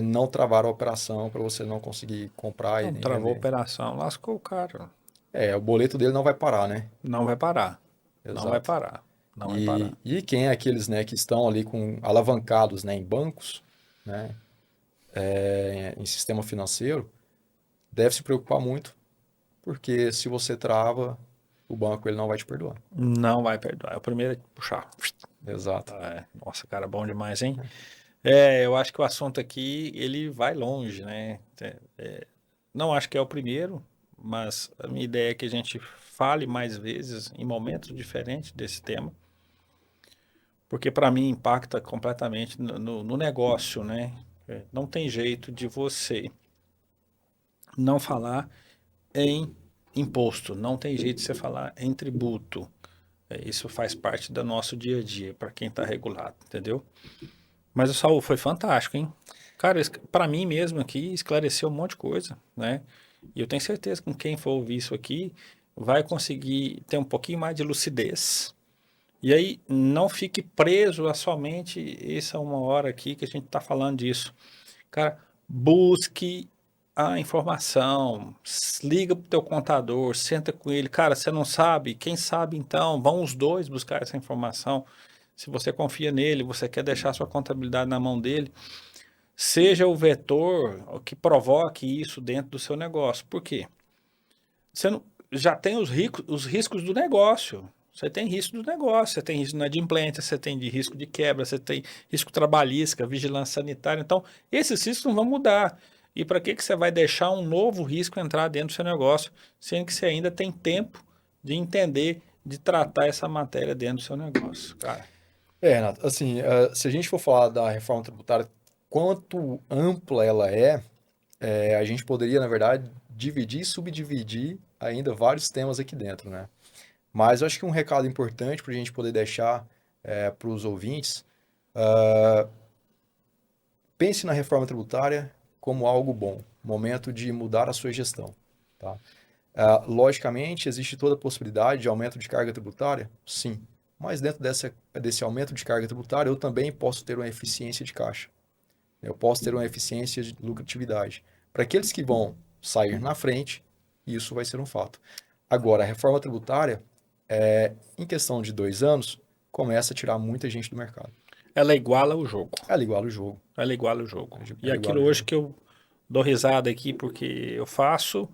não travar a operação para você não conseguir comprar e Não, nem travou a vender. operação, lascou o cara. O boleto dele não vai parar, né? Não vai parar. Não vai Exato. parar. Não vai E, parar. e quem é aqueles, né, que estão ali com alavancados, né, em bancos, né, em sistema financeiro, deve se preocupar muito, porque se você trava, o banco ele não vai te perdoar. Não vai perdoar. É o primeiro a puxar. Exato. Nossa, cara, bom demais, hein? Eu acho que o assunto aqui, ele vai longe, né? Não acho que é o primeiro, mas a minha ideia é que a gente fale mais vezes, em momentos diferentes desse tema, porque para mim impacta completamente no negócio, né? Não tem jeito de você não falar em imposto, não tem jeito de você falar em tributo. Isso faz parte do nosso dia a dia, para quem está regulado, entendeu? Mas o Saul foi fantástico, hein? Cara, para mim mesmo aqui, esclareceu um monte de coisa, né? E eu tenho certeza que quem for ouvir isso aqui vai conseguir ter um pouquinho mais de lucidez. E aí, não fique preso a somente essa 1 hora aqui que a gente está falando disso. Cara, busque a informação, liga pro teu contador, senta com ele. Cara, você não sabe? Quem sabe então? Vão os dois buscar essa informação. Se você confia nele, você quer deixar sua contabilidade na mão dele, seja o vetor que provoque isso dentro do seu negócio. Por quê? Você não, já tem os riscos do negócio. Você tem risco do negócio, você tem risco de inadimplência, você tem de risco de quebra, você tem risco trabalhista, vigilância sanitária. Então, esses riscos não vão mudar. E para que você vai deixar um novo risco entrar dentro do seu negócio, sendo que você ainda tem tempo de entender, de tratar essa matéria dentro do seu negócio, cara? Renato, assim, se a gente for falar da reforma tributária, quanto ampla ela a gente poderia, na verdade, dividir e subdividir ainda vários temas aqui dentro, né? Mas eu acho que um recado importante para a gente poder deixar para os ouvintes, pense na reforma tributária como algo bom, momento de mudar a sua gestão, tá? Logicamente, existe toda a possibilidade de aumento de carga tributária? Sim. Mas dentro desse aumento de carga tributária, eu também posso ter uma eficiência de caixa. Eu posso ter uma eficiência de lucratividade. Para aqueles que vão sair na frente, isso vai ser um fato. Agora, a reforma tributária, em questão de 2 anos, começa a tirar muita gente do mercado. Ela iguala o jogo. Ela iguala o jogo. Ela iguala o jogo. E Ela iguala aquilo o hoje jogo. que eu dou risada aqui porque eu faço,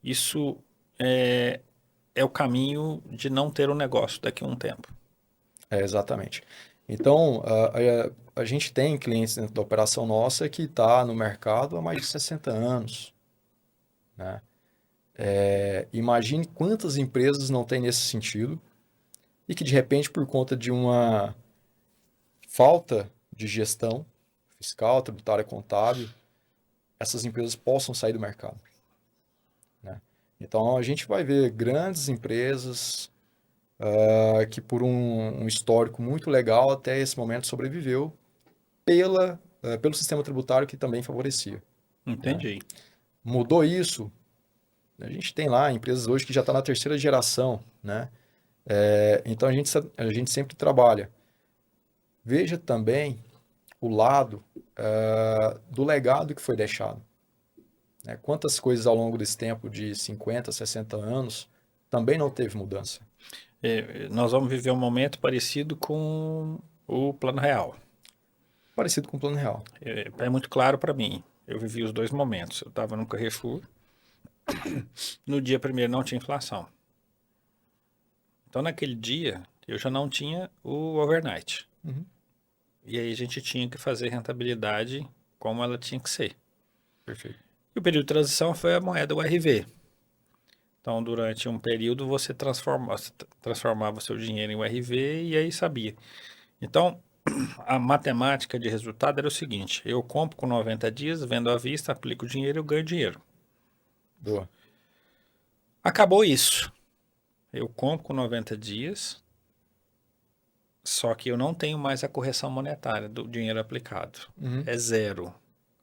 isso é o caminho de não ter um negócio daqui a um tempo. Exatamente. Então, a gente tem clientes dentro da operação nossa que está no mercado há mais de 60 anos, né? Imagine quantas empresas não tem nesse sentido e que, de repente, por conta de uma falta de gestão fiscal, tributária, contábil, essas empresas possam sair do mercado, né? Então, a gente vai ver grandes empresas que por um histórico muito legal até esse momento sobreviveu pelo sistema tributário que também favorecia, né? Entendi. Mudou isso, a gente tem lá empresas hoje que já estão na terceira geração, né? Então a gente sempre trabalha. Veja também o lado do legado que foi deixado, né? Quantas coisas ao longo desse tempo de 50, 60 anos também não teve mudança. Nós vamos viver um momento parecido com o Plano Real. Parecido com o Plano Real. É muito claro para mim. Eu vivi os dois momentos. Eu estava no Carrefour. No dia primeiro não tinha inflação. Então, naquele dia, eu já não tinha o overnight. Uhum. E aí a gente tinha que fazer rentabilidade como ela tinha que ser. Perfeito. E o período de transição foi a moeda URV. Então, durante um período, você transformava seu dinheiro em URV e aí sabia. Então, a matemática de resultado era o seguinte: eu compro com 90 dias, vendo à vista, aplico o dinheiro e eu ganho dinheiro. Boa. Acabou isso. Eu compro com 90 dias, só que eu não tenho mais a correção monetária do dinheiro aplicado. Uhum. É zero.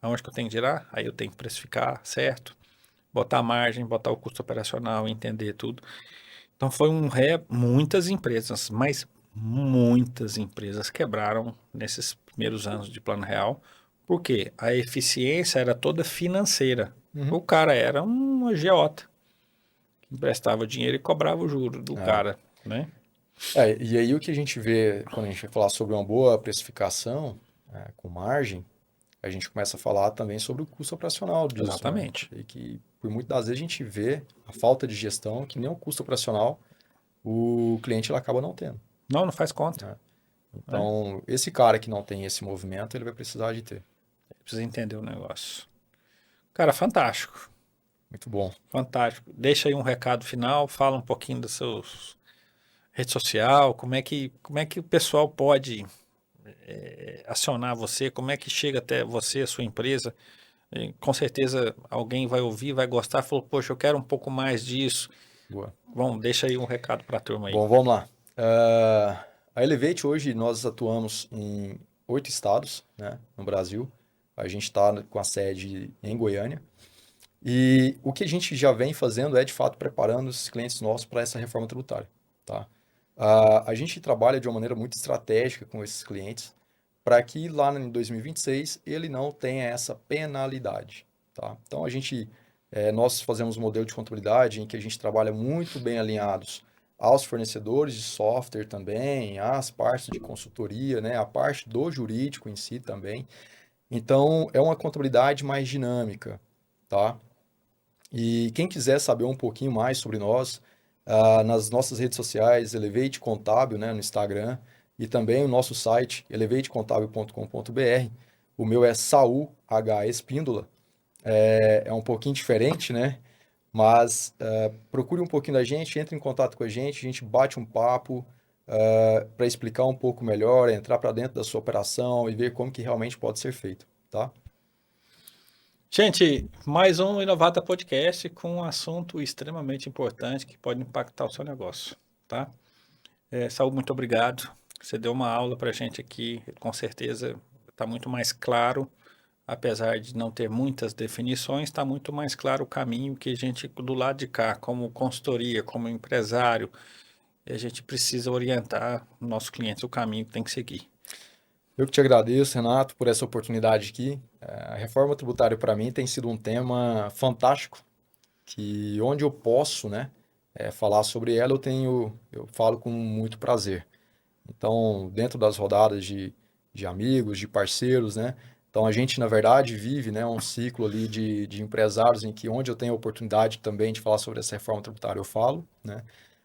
Aonde que eu tenho que girar? Aí eu tenho que precificar, certo? Botar a margem, botar o custo operacional, entender tudo. Então foi muitas empresas, mas muitas empresas quebraram nesses primeiros anos de Plano Real, porque a eficiência era toda financeira. Uhum. O cara era um agiota, que emprestava dinheiro e cobrava o juro do cara, né? E aí o que a gente vê quando a gente vai falar sobre uma boa precificação, com margem, a gente começa a falar também sobre o custo operacional disso, né? Exatamente. E que por muitas das vezes a gente vê a falta de gestão, que nem o custo operacional o cliente ele acaba não tendo, Não, não faz conta, né? né? Então, esse cara que não tem esse movimento, ele vai precisar de ter. Precisa entender o negócio. Cara, fantástico, Muito bom. fantástico. Deixa aí um recado final, fala um pouquinho dos seus rede social, como é que o pessoal pode acionar você, como é que chega até você, a sua empresa. E, com certeza alguém vai ouvir, vai gostar, falou, poxa, eu quero um pouco mais disso. Boa. Bom, deixa aí um recado para a turma aí. Bom, vamos lá. A Elevate hoje nós atuamos em 8 estados, né, no Brasil. A gente está com a sede em Goiânia. E o que a gente já vem fazendo é, de fato, preparando os clientes nossos para essa reforma tributária, tá? A gente trabalha de uma maneira muito estratégica com esses clientes para que lá em 2026 ele não tenha essa penalidade, tá? Então, nós fazemos um modelo de contabilidade em que a gente trabalha muito bem alinhados aos fornecedores de software também, às partes de consultoria, né, a parte do jurídico em si também. Então, é uma contabilidade mais dinâmica, tá? E quem quiser saber um pouquinho mais sobre nós, nas nossas redes sociais, Elevate Contábil, né, no Instagram, e também o nosso site, elevatecontábil.com.br. O meu é Saul H. Espíndola. É um pouquinho diferente, né? Mas procure um pouquinho da gente, entre em contato com a gente bate um papo para explicar um pouco melhor, entrar para dentro da sua operação e ver como que realmente pode ser feito, tá? Gente, mais um Inovata Podcast com um assunto extremamente importante que pode impactar o seu negócio, tá? Saul, muito obrigado. Você deu uma aula para a gente aqui, com certeza está muito mais claro, apesar de não ter muitas definições, está muito mais claro o caminho que a gente, do lado de cá, como consultoria, como empresário, a gente precisa orientar nossos clientes o caminho que tem que seguir. Eu que te agradeço, Renato, por essa oportunidade aqui. A reforma tributária para mim tem sido um tema fantástico, que onde eu posso, né, falar sobre ela, eu falo com muito prazer. Então, dentro das rodadas de amigos, de parceiros, né? Então, a gente, na verdade, vive, né, um ciclo ali de empresários em que onde eu tenho a oportunidade também de falar sobre essa reforma tributária, eu falo, né?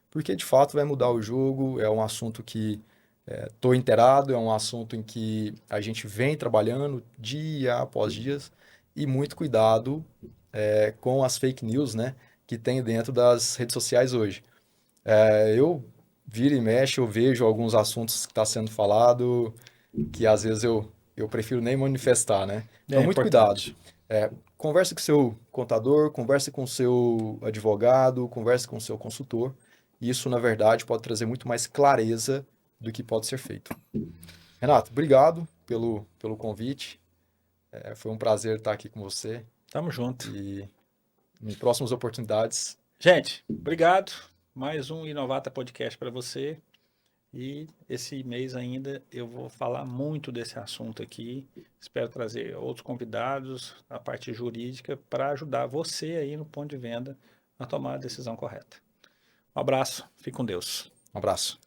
Porque, de fato, vai mudar o jogo, é um assunto que Estou inteirado, é um assunto em que a gente vem trabalhando dia após dia e muito cuidado com as fake news, né, que tem dentro das redes sociais hoje. Eu vira e mexe, eu vejo alguns assuntos que está sendo falado que às vezes eu prefiro nem manifestar, né? Então, É muito cuidado. importante. Converse com o seu contador, converse com o seu advogado, converse com o seu consultor. Isso, na verdade, pode trazer muito mais clareza do que pode ser feito. Renato, obrigado pelo convite. Foi um prazer estar aqui com você Tamo junto. e em próximas oportunidades. Gente, obrigado. Mais um Inovata Podcast para você. E esse mês ainda eu vou falar muito desse assunto aqui. Espero trazer outros convidados, a parte jurídica, para ajudar você aí no ponto de venda a tomar a decisão correta. Um abraço, fique com Deus. Um abraço.